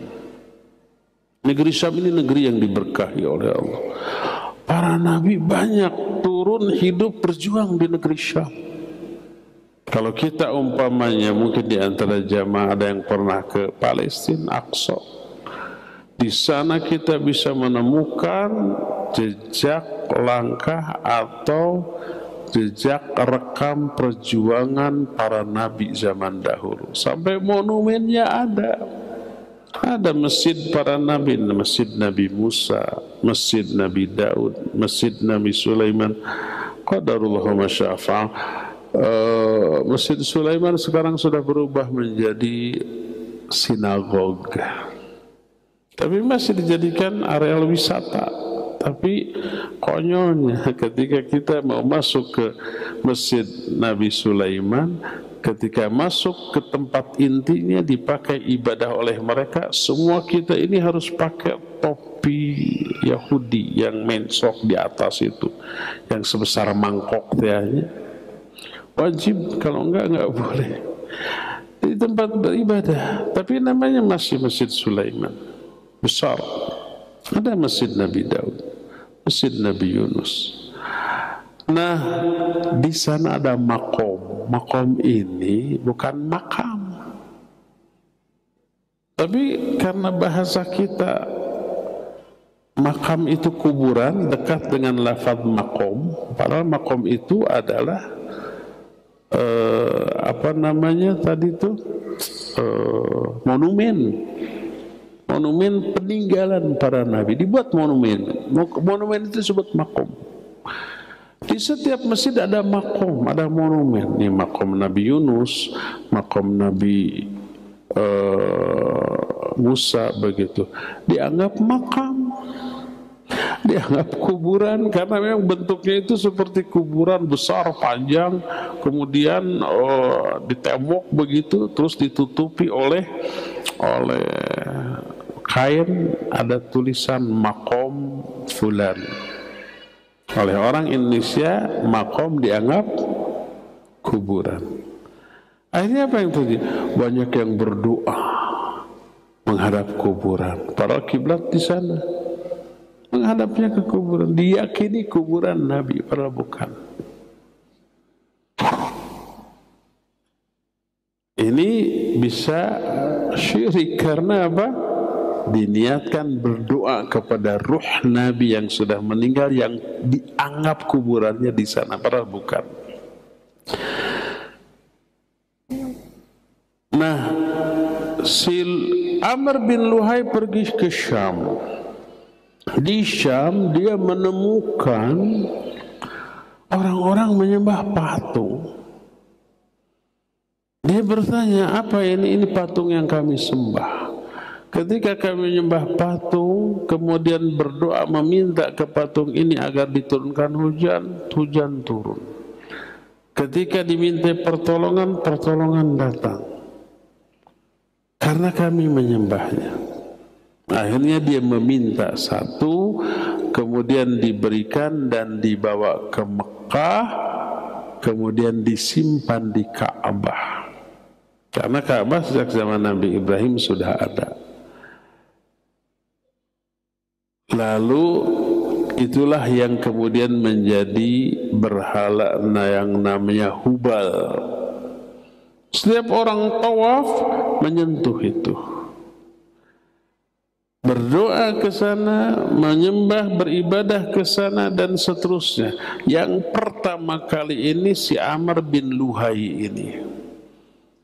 [SPEAKER 1] Negeri Syam ini negeri yang diberkahi oleh Allah. Para nabi banyak turun hidup berjuang di negeri Syam. Kalau kita umpamanya, mungkin di antara jamaah ada yang pernah ke Palestina, Aqsa. Di sana kita bisa menemukan jejak langkah atau jejak rekam perjuangan para nabi zaman dahulu. Sampai monumennya ada. Ada masjid para nabi, masjid Nabi Musa, masjid Nabi Daud, masjid Nabi Sulaiman. Qadarullah ma syaa fa'al. Masjid Sulaiman sekarang sudah berubah menjadi sinagog. Tapi masih dijadikan areal wisata. Tapi konyolnya ketika kita mau masuk ke Masjid Nabi Sulaiman, ketika masuk ke tempat intinya dipakai ibadah oleh mereka, semua kita ini harus pakai topi Yahudi yang mensok di atas itu, yang sebesar mangkok tianya. Wajib, kalau enggak boleh di tempat beribadah. Tapi namanya masih Masjid Sulaiman, besar. Ada Masjid Nabi Daud, Masjid Nabi Yunus. Nah, di sana ada makom. Makom ini bukan makam. Tapi karena bahasa kita, makam itu kuburan, dekat dengan lafaz makom. Padahal makom itu adalah apa namanya tadi itu, monumen. Monumen peninggalan para nabi. Dibuat monumen. Monumen itu disebut makom. Di setiap masjid ada makom, ada monumen. Ini makom Nabi Yunus, makom Nabi Musa, begitu. Dianggap makam, dianggap kuburan, karena memang bentuknya itu seperti kuburan besar, panjang, kemudian ditembok begitu, terus ditutupi oleh kain, ada tulisan makom fulan. Oleh orang Indonesia, makom dianggap kuburan. Akhirnya apa yang terjadi? Banyak yang berdoa menghadap kuburan. Para kiblat di sana menghadapnya ke kuburan, diyakini kuburan Nabi, padahal bukan. Ini bisa syirik karena apa? Diniatkan berdoa kepada ruh Nabi yang sudah meninggal, yang dianggap kuburannya di sana, padahal bukan. Nah, si Amr bin Luhai pergi ke Syam. Di Syam dia menemukan orang-orang menyembah patung. Dia bertanya, apa ini? Ini patung yang kami sembah. Ketika kami menyembah patung, kemudian berdoa meminta ke patung ini agar diturunkan hujan, hujan turun. Ketika diminta pertolongan, pertolongan datang. Karena kami menyembahnya. Akhirnya dia meminta satu, kemudian diberikan dan dibawa ke Mekah, kemudian disimpan di Ka'bah. Karena Ka'bah sejak zaman Nabi Ibrahim sudah ada. Lalu itulah yang kemudian menjadi berhala yang namanya Hubal. Setiap orang tawaf menyentuh itu, berdoa ke sana, menyembah, beribadah ke sana, dan seterusnya. Yang pertama kali ini si Amr bin Luhai ini.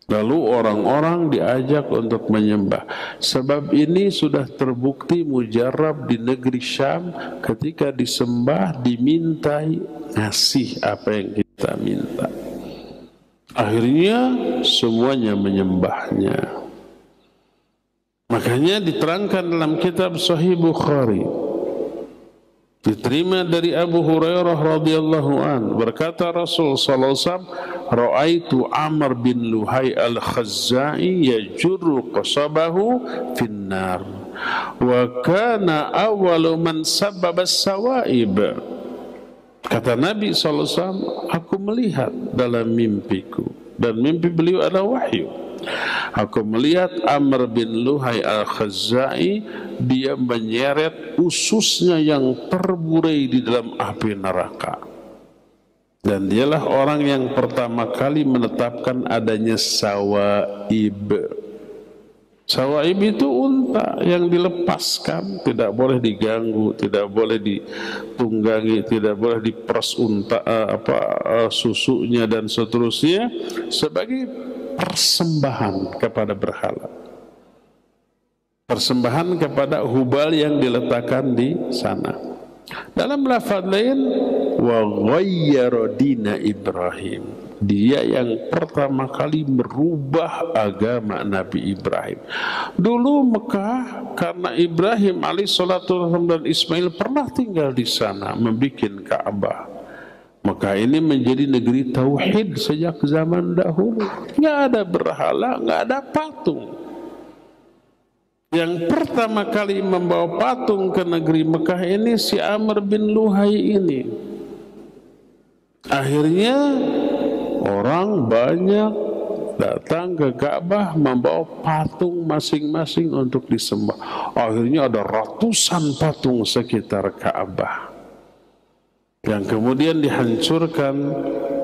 [SPEAKER 1] Lalu orang-orang diajak untuk menyembah. Sebab ini sudah terbukti mujarab di negeri Syam, ketika disembah dimintai ngasih apa yang kita minta. Akhirnya semuanya menyembahnya. Makanya diterangkan dalam kitab Sahih Bukhari, diterima dari Abu Hurairah radhiyallahu an, berkata Rasul sallallahu alaihi wasallam, "Ra'aitu Amr bin Luhai al-Khazai yajurru qasabahu finnar wa kana awwalu man sabbaba as-sawaib." Kata Nabi sallallahu alaihi wasallam, aku melihat dalam mimpiku, dan mimpi beliau adalah wahyu. Aku melihat Amr bin Luhai al-Khazai, dia menyeret ususnya yang terburai di dalam api neraka. Dan dialah orang yang pertama kali menetapkan adanya sawaib. Sawaib itu unta yang dilepaskan, tidak boleh diganggu, tidak boleh ditunggangi, tidak boleh diperas unta susunya dan seterusnya, sebagai persembahan kepada berhala, persembahan kepada Hubal yang diletakkan di sana. Dalam lafaz lain, wa ghayyara dina Ibrahim, dia yang pertama kali merubah agama Nabi Ibrahim. Dulu Mekah, karena Ibrahim alaihissalatu dan Ismail pernah tinggal di sana, membuat Ka'bah. Mekah ini menjadi negeri tauhid sejak zaman dahulu. Nggak ada berhala, nggak ada patung. Yang pertama kali membawa patung ke negeri Mekah ini si Amr bin Luhai ini. Akhirnya orang banyak datang ke Ka'bah membawa patung masing-masing untuk disembah. Akhirnya ada ratusan patung sekitar Ka'bah yang kemudian dihancurkan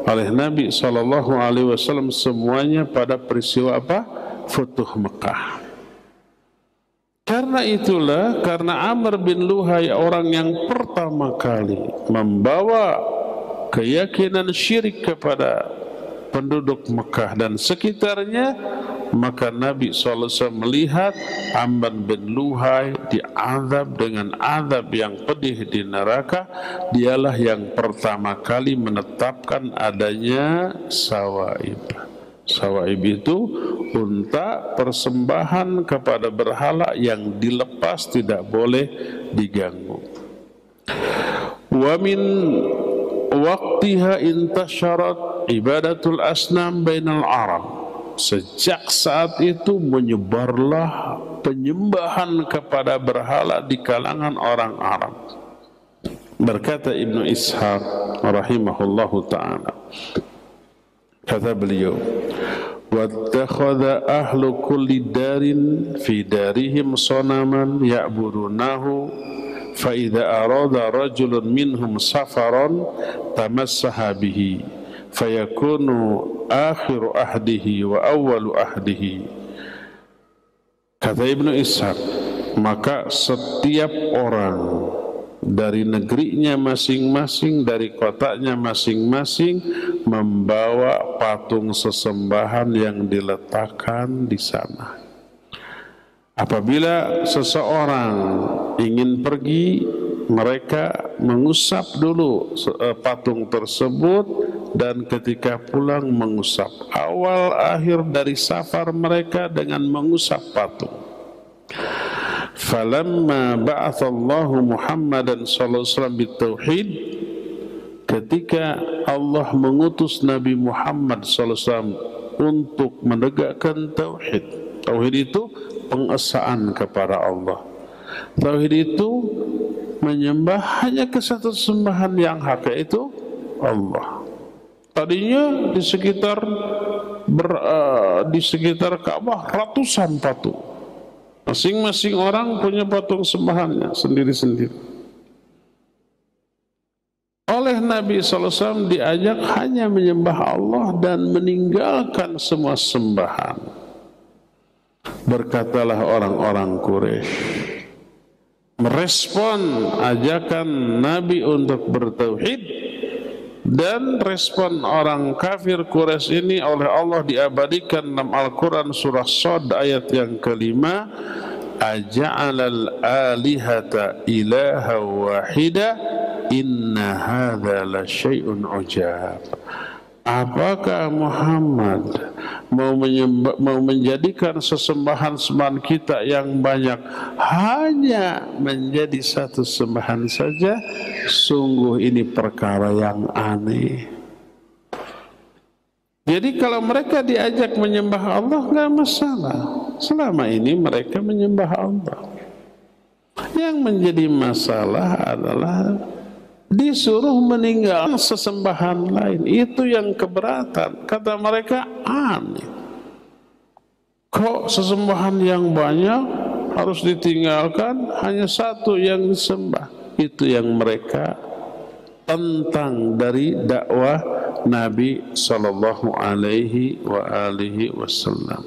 [SPEAKER 1] oleh Nabi SAW semuanya pada peristiwa apa? Futuh Mekah. Karena itulah, karena Amr bin Luhai orang yang pertama kali membawa keyakinan syirik kepada penduduk Mekah dan sekitarnya, maka Nabi SAW melihat Amr bin Luhai diazab dengan azab yang pedih di neraka. Dialah yang pertama kali menetapkan adanya sawaib. Sawaib itu unta persembahan kepada berhala yang dilepas, tidak boleh diganggu. Wa min waqtiha intasyarat ibadatul asnam bainal Arab. Sejak saat itu menyebarlah penyembahan kepada berhala di kalangan orang Arab. Berkata Ibnu Ishaq rahimahullahu ta'ala, kata beliau, wattakhadha ahlu kulli darin fi darihim sanaman ya'budunahu fa idza arada rajulun minhum safaran tamassaha bihi fayakunu akhiru ahdihi wa awwalu ahdihi. Kata Ibnu Ishaq, maka setiap orang dari negerinya masing-masing, dari kotanya masing-masing, membawa patung sesembahan yang diletakkan di sana. Apabila seseorang ingin pergi, mereka mengusap dulu patung tersebut, dan ketika pulang mengusap. Awal akhir dari safar mereka dengan mengusap patung. Falamma ba'athallahu Muhammadan sallallahu alaihi wasallam bitauhid, ketika Allah mengutus Nabi Muhammad sallallahu alaihi wasallam untuk menegakkan tauhid. Tauhid itu pengesaan kepada Allah. Tauhid itu menyembah hanya ke satu sembahan yang hak, yaitu Allah. Tadinya di sekitar Ka'bah ratusan patung. Masing-masing orang punya patung sembahannya sendiri-sendiri. Oleh Nabi SAW diajak hanya menyembah Allah dan meninggalkan semua sembahan. Berkatalah orang-orang Quraisy, merespon ajakan Nabi untuk bertauhid, dan respon orang kafir Quraisy ini oleh Allah diabadikan dalam Al-Quran surah Shad ayat yang kelima, aja'alal alihata ilaha wahida inna hadza la syai'un ujab. Apakah Muhammad mau menjadikan sesembahan-sembahan kita yang banyak hanya menjadi satu sembahan saja? Sungguh ini perkara yang aneh. Jadi kalau mereka diajak menyembah Allah nggak masalah. Selama ini mereka menyembah Allah. Yang menjadi masalah adalah disuruh meninggalkan sesembahan lain. Itu yang keberatan. Kata mereka, aneh. Kok sesembahan yang banyak harus ditinggalkan, hanya satu yang disembah? Itu yang mereka tentang dari dakwah Nabi sallallahu alaihi wasallam.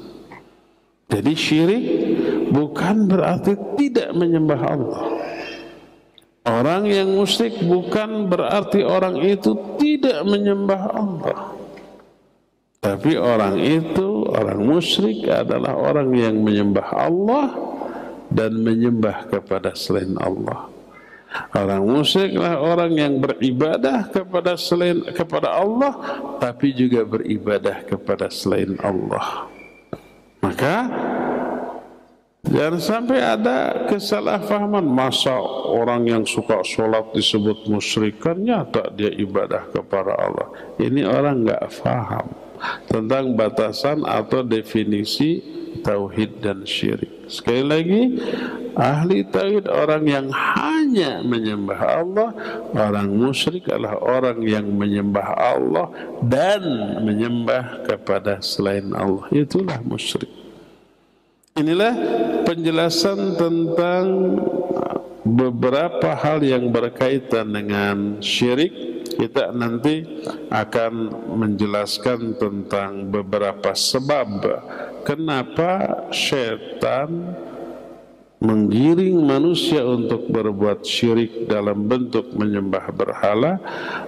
[SPEAKER 1] Jadi syirik bukan berarti tidak menyembah Allah. Orang yang musyrik bukan berarti orang itu tidak menyembah Allah. Tapi orang itu, orang musyrik adalah orang yang menyembah Allah dan menyembah kepada selain Allah. Orang musyriklah orang yang beribadah kepada Allah, tapi juga beribadah kepada selain Allah. Maka jangan sampai ada kesalahpahaman. Masa orang yang suka sholat disebut musyrik? Kan nyata dia ibadah kepada Allah. Ini orang nggak paham tentang batasan atau definisi tauhid dan syirik. Sekali lagi, ahli tauhid orang yang hanya menyembah Allah. Orang musyrik adalah orang yang menyembah Allah dan menyembah kepada selain Allah. Itulah musyrik. Inilah penjelasan tentang beberapa hal yang berkaitan dengan syirik. Kita nanti akan menjelaskan tentang beberapa sebab kenapa syaitan menggiring manusia untuk berbuat syirik dalam bentuk menyembah berhala,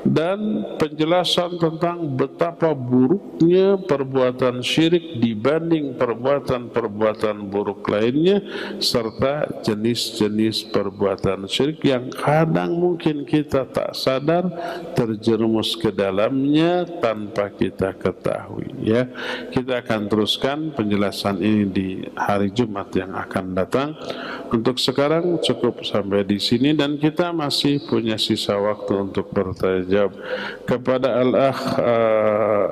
[SPEAKER 1] dan penjelasan tentang betapa buruknya perbuatan syirik dibanding perbuatan-perbuatan buruk lainnya, serta jenis-jenis perbuatan syirik yang kadang mungkin kita tak sadar terjerumus ke dalamnya tanpa kita ketahui. Ya, kita akan teruskan penjelasan ini di hari Jumat yang akan datang. Untuk sekarang cukup sampai di sini, dan kita masih punya sisa waktu untuk bertanya jawab kepada Al-Akh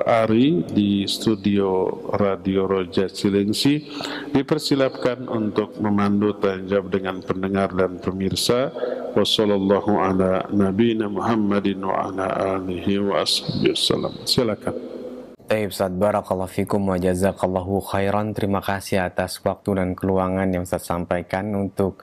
[SPEAKER 1] Ari di studio Radio Roja Cilengsi. Dipersilapkan untuk memandu tanya jawab dengan pendengar dan pemirsa. Wassallallahu ala nabiyina Muhammadin wa ala alihi wa ashabihi wasallam. Silakan.
[SPEAKER 2] Baik Ustaz, barakallahu fikum wa jazakallahu khairan. Terima kasih atas waktu dan keluangan yang Ustaz sampaikan untuk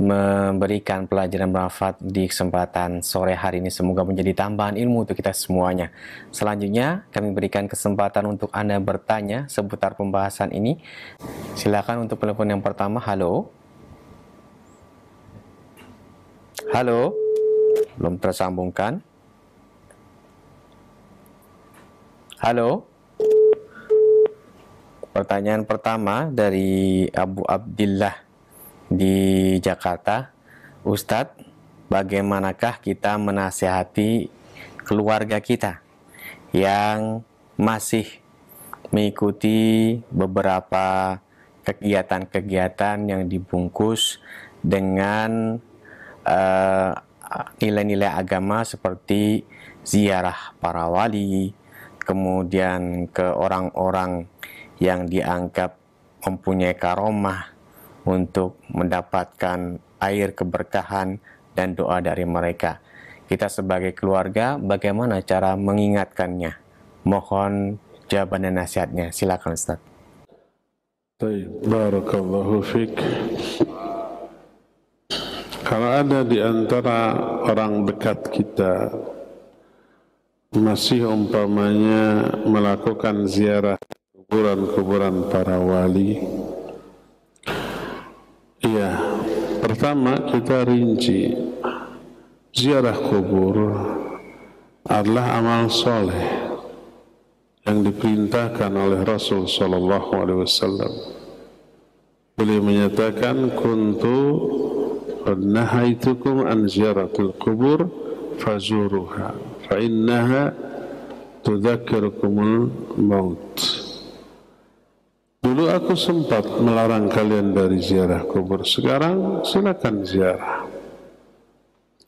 [SPEAKER 2] memberikan pelajaran bermanfaat di kesempatan sore hari ini. Semoga menjadi tambahan ilmu untuk kita semuanya. Selanjutnya kami berikan kesempatan untuk Anda bertanya seputar pembahasan ini. Silakan untuk telepon yang pertama. Halo. Halo. Belum tersambungkan. Halo. Pertanyaan pertama dari Abu Abdillah di Jakarta. Ustadz, bagaimanakah kita menasihati keluarga kita yang masih mengikuti beberapa kegiatan-kegiatan yang dibungkus dengan nilai-nilai agama seperti ziarah para wali, kemudian ke orang-orang yang dianggap mempunyai karomah untuk mendapatkan air keberkahan dan doa dari mereka. Kita sebagai keluarga, bagaimana cara mengingatkannya? Mohon jawaban dan nasihatnya. Silakan Ustaz.
[SPEAKER 1] Barakallahu fiik. Kalau ada di antara orang dekat kita masih umpamanya melakukan ziarah kuburan-kuburan para wali, iya, pertama kita rinci, ziarah kubur adalah amal soleh yang diperintahkan oleh Rasul Sallallahu Alaihi Wasallam. Beliau menyatakan, kuntu qad nahaitukum an ziyaratul kubur fazuruha fa innaha tudzakirukumul maut. Dulu aku sempat melarang kalian dari ziarah kubur, sekarang silakan ziarah,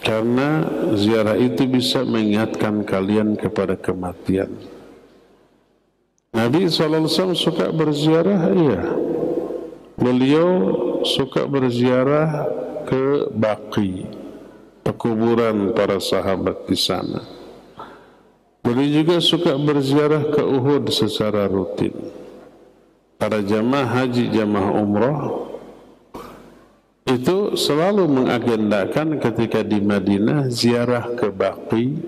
[SPEAKER 1] karena ziarah itu bisa mengingatkan kalian kepada kematian. Nabi SAW suka berziarah, iya. Beliau suka berziarah ke Baqi, pekuburan para sahabat di sana. Beliau juga suka berziarah ke Uhud secara rutin. Para jamaah haji, jamaah umrah itu selalu mengagendakan ketika di Madinah ziarah ke Baqi,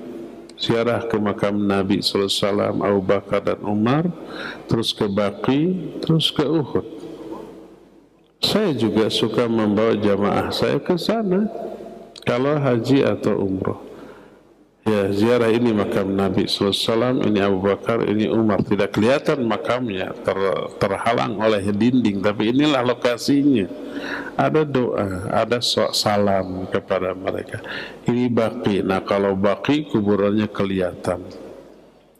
[SPEAKER 1] ziarah ke makam Nabi SAW, Abu Bakar dan Umar, terus ke Baqi, terus ke Uhud. Saya juga suka membawa jamaah saya ke sana kalau haji atau umrah. Ya, ziarah ini makam Nabi SAW, ini Abu Bakar, ini Umar. Tidak kelihatan makamnya, terhalang oleh dinding, tapi inilah lokasinya. Ada doa, ada salam kepada mereka. Ini Baqi. Nah, kalau Baqi kuburannya kelihatan,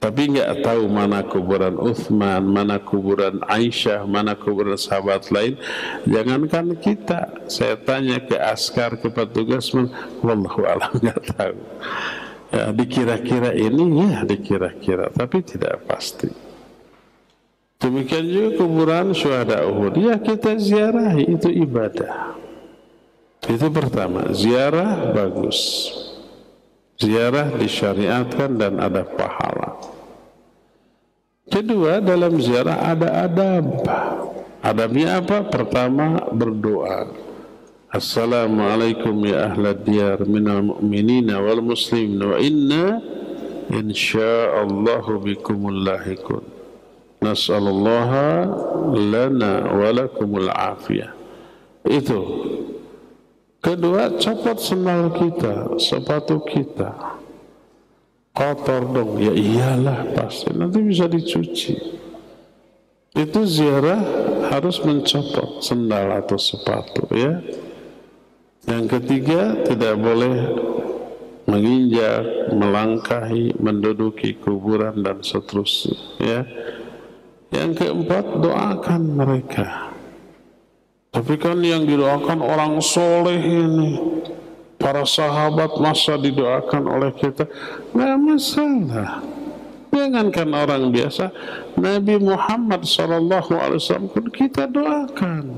[SPEAKER 1] tapi nggak tahu mana kuburan Uthman, mana kuburan Aisyah, mana kuburan sahabat lain. Jangankan kita, saya tanya ke askar, ke petugas, wallahu a'lam, nggak tahu. Ya, dikira-kira ini, ya dikira-kira, tapi tidak pasti. Demikian juga kuburan syuhada Uhud, ya kita ziarahi, itu ibadah. Itu pertama, ziarah bagus. Ziarah disyariatkan dan ada pahala. Kedua, dalam ziarah ada adab. Adabnya apa? Pertama, berdoa. Assalamualaikum ya ahlad diyar minal mu'minina wal muslimin wa inna insya'allahu bikumul lahikun. Nas'alullaha lana wa lakumul afiyah. Itu. Kedua, copot sendal kita, sepatu kita. Kotor dong, ya iyalah pasti, nanti bisa dicuci. Itu ziarah harus mencopot sendal atau sepatu, ya. Yang ketiga, tidak boleh menginjak, melangkahi, menduduki kuburan dan seterusnya, ya. Yang keempat, doakan mereka. Tapi kan yang didoakan orang soleh ini, para sahabat, masa didoakan oleh kita? Nggak masalah. Jangankan orang biasa, Nabi Muhammad SAW pun kita doakan.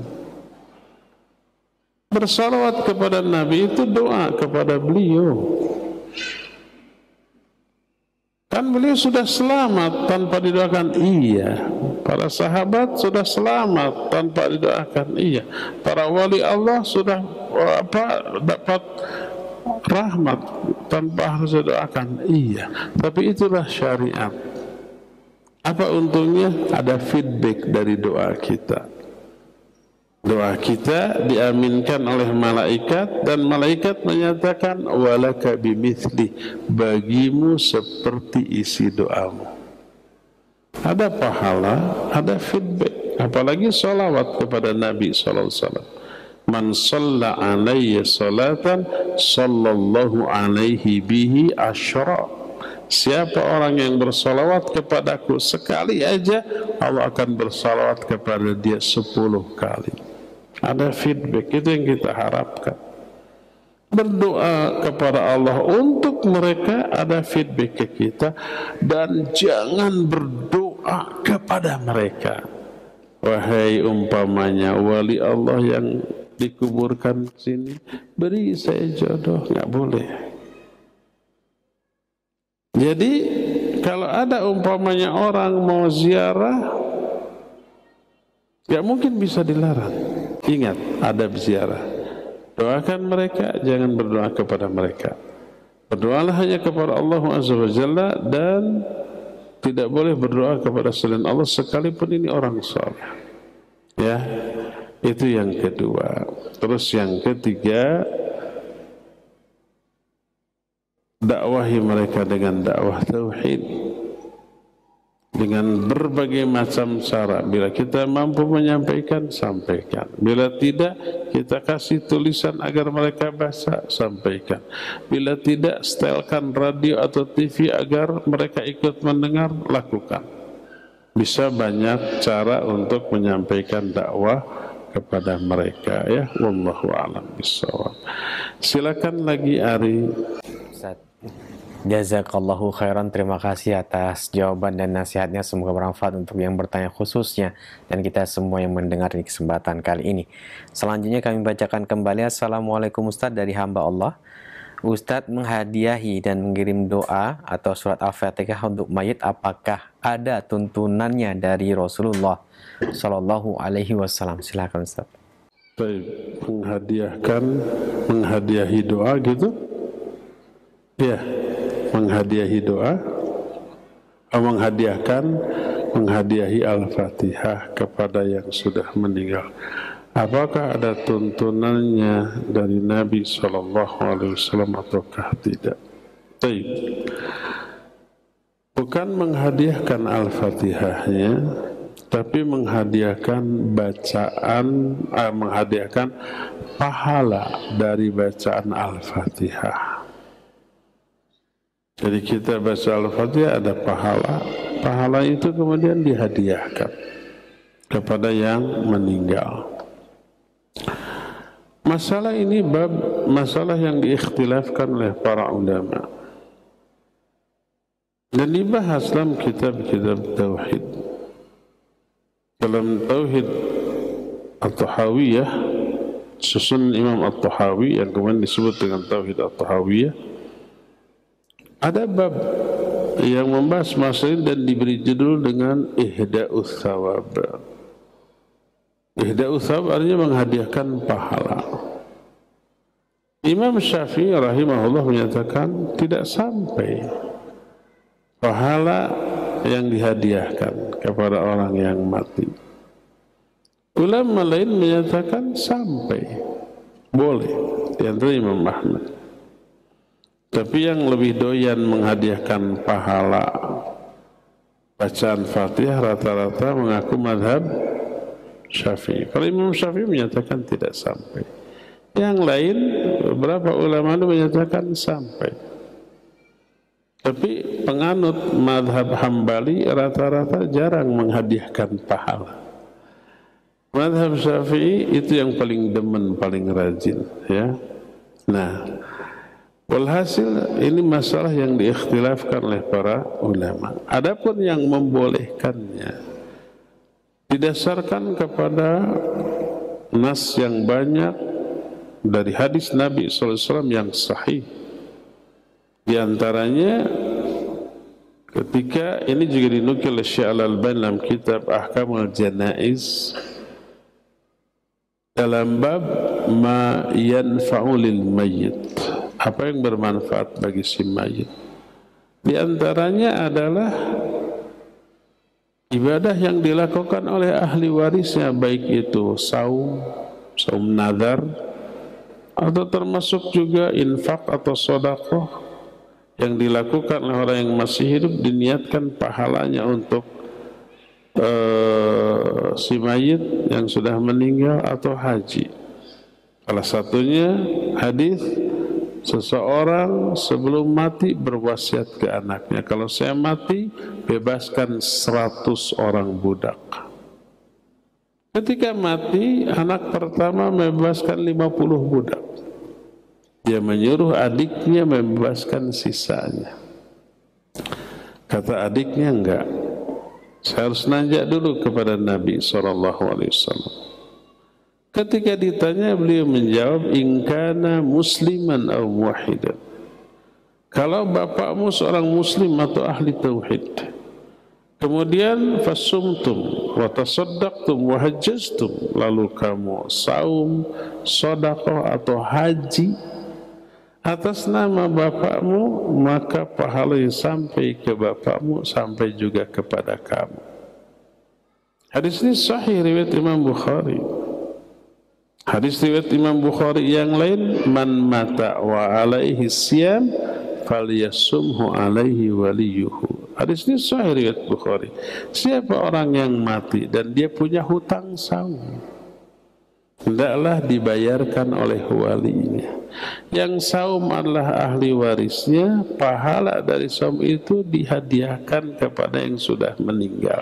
[SPEAKER 1] Bersalawat kepada Nabi itu doa kepada beliau. Kan beliau sudah selamat tanpa didoakan? Iya. Para sahabat sudah selamat tanpa didoakan? Iya. Para wali Allah sudah dapat rahmat tanpa harus didoakan? Iya. Tapi itulah syariat. Apa untungnya? Ada feedback dari doa kita. Doa kita diaminkan oleh malaikat, dan malaikat menyatakan walaka bimithli, bagimu seperti isi doamu. Ada pahala, ada feedback. Apalagi salawat kepada Nabi SAW. Man shalla alayya salatan sallallahu alaihi bihi asyra. Siapa orang yang bersalawat kepadaku sekali aja, Allah akan bersalawat kepada dia 10 kali. Ada feedback, itu yang kita harapkan. Berdoa kepada Allah untuk mereka, ada feedback ke kita. Dan jangan berdoa kepada mereka. Wahai umpamanya wali Allah yang dikuburkan sini, beri saya jodoh, nggak boleh. Jadi kalau ada umpamanya orang mau ziarah, nggak mungkin bisa dilarang. Ingat, adab ziarah. Doakan mereka, jangan berdoa kepada mereka. Berdoalah hanya kepada Allah Azza wa Jalla, dan tidak boleh berdoa kepada selain Allah sekalipun ini orang saleh. Ya, itu yang kedua. Terus yang ketiga, dakwahi mereka dengan dakwah tauhid. Dengan berbagai macam cara. Bila kita mampu menyampaikan, sampaikan. Bila tidak, kita kasih tulisan agar mereka baca, sampaikan. Bila tidak, setelkan radio atau TV agar mereka ikut mendengar, lakukan. Bisa banyak cara untuk menyampaikan dakwah kepada mereka, ya. Wallahu a'lam bishawab. Silakan lagi Ari.
[SPEAKER 2] Jazakallahu khairan, terima kasih atas jawaban dan nasihatnya, semoga bermanfaat untuk yang bertanya khususnya dan kita semua yang mendengar di kesempatan kali ini. Selanjutnya kami bacakan kembali. Assalamualaikum Ustadz, dari hamba Allah. Ustadz menghadiahi dan mengirim doa atau surat Al-Fatihah untuk mayit, apakah ada tuntunannya dari Rasulullah Shallallahu Alaihi Wasallam? Silakan Ustadz.
[SPEAKER 1] Baik, menghadiahi doa gitu? Ya. Menghadiahi doa, menghadiahi Al-Fatihah kepada yang sudah meninggal. Apakah ada tuntunannya dari Nabi SAW ataukah tidak? Baik. Bukan menghadiahkan Al-Fatihahnya, tapi menghadiahkan menghadiahkan pahala dari bacaan Al-Fatihah. Jadi kita baca Al-Fatihah ada pahala. Pahala itu kemudian dihadiahkan kepada yang meninggal. Masalah ini masalah yang diikhtilafkan oleh para ulama. Dan dibahas dalam kitab-kitab tauhid. Dalam tauhid At-Tahawiyah, susun Imam At-Tahawi yang kemudian disebut dengan tauhid At-Tahawiyah, ada bab yang membahas masalah ini dan diberi judul dengan Ihda'us Thawab. Ihda'us Thawab artinya menghadiahkan pahala. Imam Syafi'i rahimahullah menyatakan tidak sampai pahala yang dihadiahkan kepada orang yang mati. Ulama lain menyatakan sampai, boleh, di antara Imam Ahmad. Tapi yang lebih doyan menghadiahkan pahala bacaan Fatihah rata-rata mengaku madhab Syafi'i. Kalau Imam Syafi'i menyatakan tidak sampai. Yang lain, beberapa ulama itu menyatakan sampai. Tapi penganut madhab Hambali rata-rata jarang menghadiahkan pahala. Madhab Syafi'i itu yang paling demen, paling rajin, ya. Nah, walhasil ini masalah yang diikhtilafkan oleh para ulama. Adapun yang membolehkannya didasarkan kepada nas yang banyak dari hadis Nabi SAW yang sahih. Di antaranya ketika ini juga dinukil oleh Syekh Al-Albani dalam kitab Ahkamul Janaiz dalam bab ma yanfa'u lil mayyit, apa yang bermanfaat bagi si mayit. Di antaranya adalah ibadah yang dilakukan oleh ahli warisnya, baik itu saum nazar, atau termasuk juga infak atau sedekah yang dilakukan oleh orang yang masih hidup, diniatkan pahalanya untuk si mayit yang sudah meninggal, atau haji. Salah satunya hadis seseorang sebelum mati berwasiat ke anaknya, kalau saya mati bebaskan 100 orang budak. Ketika mati anak pertama membebaskan 50 budak. Dia menyuruh adiknya membebaskan sisanya. Kata adiknya, enggak, saya harus nanjak dulu kepada Nabi SAW. Ketika ditanya, beliau menjawab, in kana musliman aw muwahhidan. Kalau bapakmu seorang muslim atau ahli tauhid, kemudian fasumtum wa tasaddaqtum wa hajjaztum, lalu kamu saum, sedekah atau haji atas nama bapakmu, maka pahala yang sampai ke bapakmu sampai juga kepada kamu. Hadis ini sahih riwayat Imam Bukhari. Hadis riwayat Imam Bukhari yang lain, man mata wa alaihi siyam falyasumhu alaihi waliyuhu. Hadis ini sahih riwayat Bukhari. Siapa orang yang mati dan dia punya hutang saum, hendaklah dibayarkan oleh walinya. Yang saum adalah ahli warisnya, pahala dari saum itu dihadiahkan kepada yang sudah meninggal.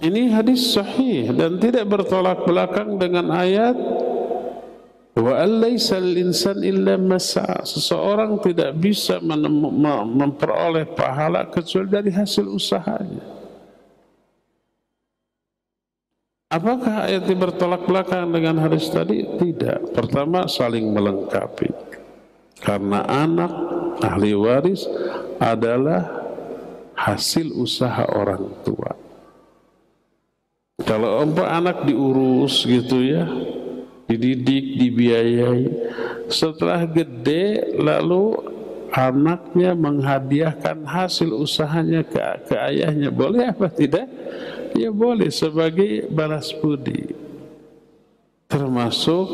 [SPEAKER 1] Ini hadis sahih dan tidak bertolak belakang dengan ayat wa alaysa al-insan illa masa. Seseorang tidak bisa memperoleh pahala kecuali dari hasil usahanya. Apakah ayat ini bertolak belakang dengan hadis tadi? Tidak. Pertama, saling melengkapi. Karena anak ahli waris adalah hasil usaha orang tua. Kalau anak diurus gitu ya, dididik, dibiayai, setelah gede lalu anaknya menghadiahkan hasil usahanya ke ayahnya, boleh apa tidak? Ya boleh, sebagai balas budi, termasuk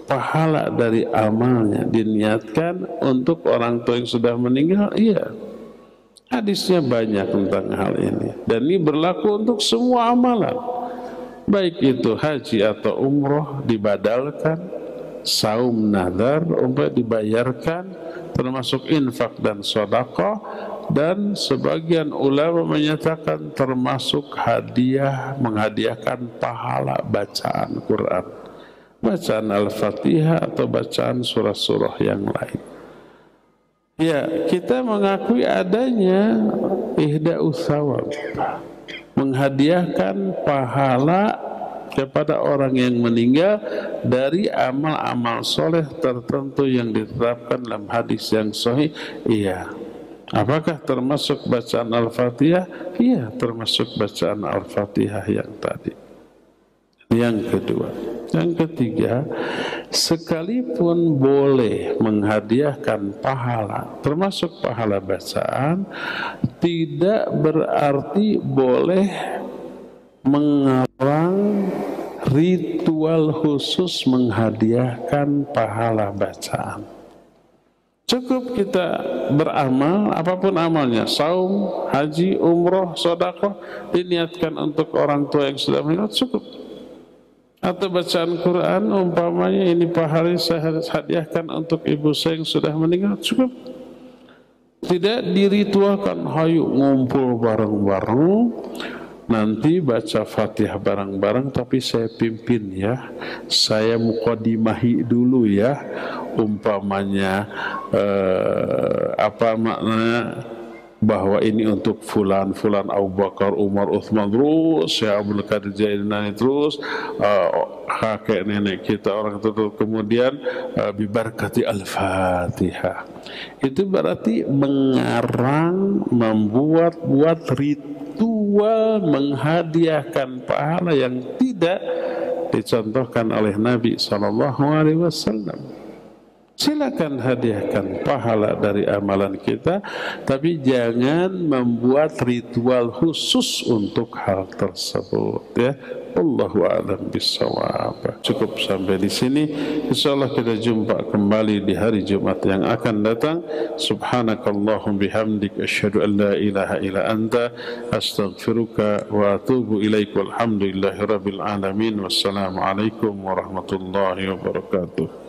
[SPEAKER 1] pahala dari amalnya diniatkan untuk orang tua yang sudah meninggal. Iya, hadisnya banyak tentang hal ini, dan ini berlaku untuk semua amalan, baik itu haji atau umroh dibadalkan, saum nazar umpamanya dibayarkan, termasuk infak dan sedekah. Dan sebagian ulama menyatakan termasuk hadiah, menghadiahkan pahala bacaan Quran, bacaan Al-Fatihah atau bacaan surah-surah yang lain. Ya, kita mengakui adanya ihda'us tsawab, menghadiahkan pahala kepada orang yang meninggal dari amal-amal soleh tertentu yang ditetapkan dalam hadis yang sahih. Iya. Apakah termasuk bacaan Al-Fatihah? Iya, termasuk bacaan Al-Fatihah yang tadi. Yang kedua. Yang ketiga, sekalipun boleh menghadiahkan pahala, termasuk pahala bacaan, tidak berarti boleh mengarang ritual khusus menghadiahkan pahala bacaan. Cukup kita beramal, apapun amalnya, saum, haji, umroh, sedekah, diniatkan untuk orang tua yang sudah meninggal, cukup. Atau bacaan Quran, umpamanya ini pahala saya hadiahkan untuk ibu saya yang sudah meninggal, cukup. Tidak diritualkan, hayu ngumpul bareng-bareng, nanti baca Fatihah bareng-bareng, tapi saya pimpin ya, saya muqaddimahi dulu ya, umpamanya apa maknanya, bahwa ini untuk fulan, Abu Bakar, Umar, Uthman, terus Syekh Abdul Qadir Jailani, terus kakek nenek kita orang itu, kemudian bibarakati Al-Fatihah. Itu berarti mengarang, membuat ritual menghadiahkan pahala yang tidak dicontohkan oleh Nabi SAW. Silakan hadiahkan pahala dari amalan kita, tapi jangan membuat ritual khusus untuk hal tersebut ya. Wallahu a'lam bishawab. Cukup sampai di sini. Insyaallah kita jumpa kembali di hari Jumat yang akan datang. Subhanakallahum bihamdik asyhadu an la ilaha illa anta astaghfiruka wa atubu ilaik. Walhamdulillahirabbil alamin. Wassalamu alaikum warahmatullahi wabarakatuh.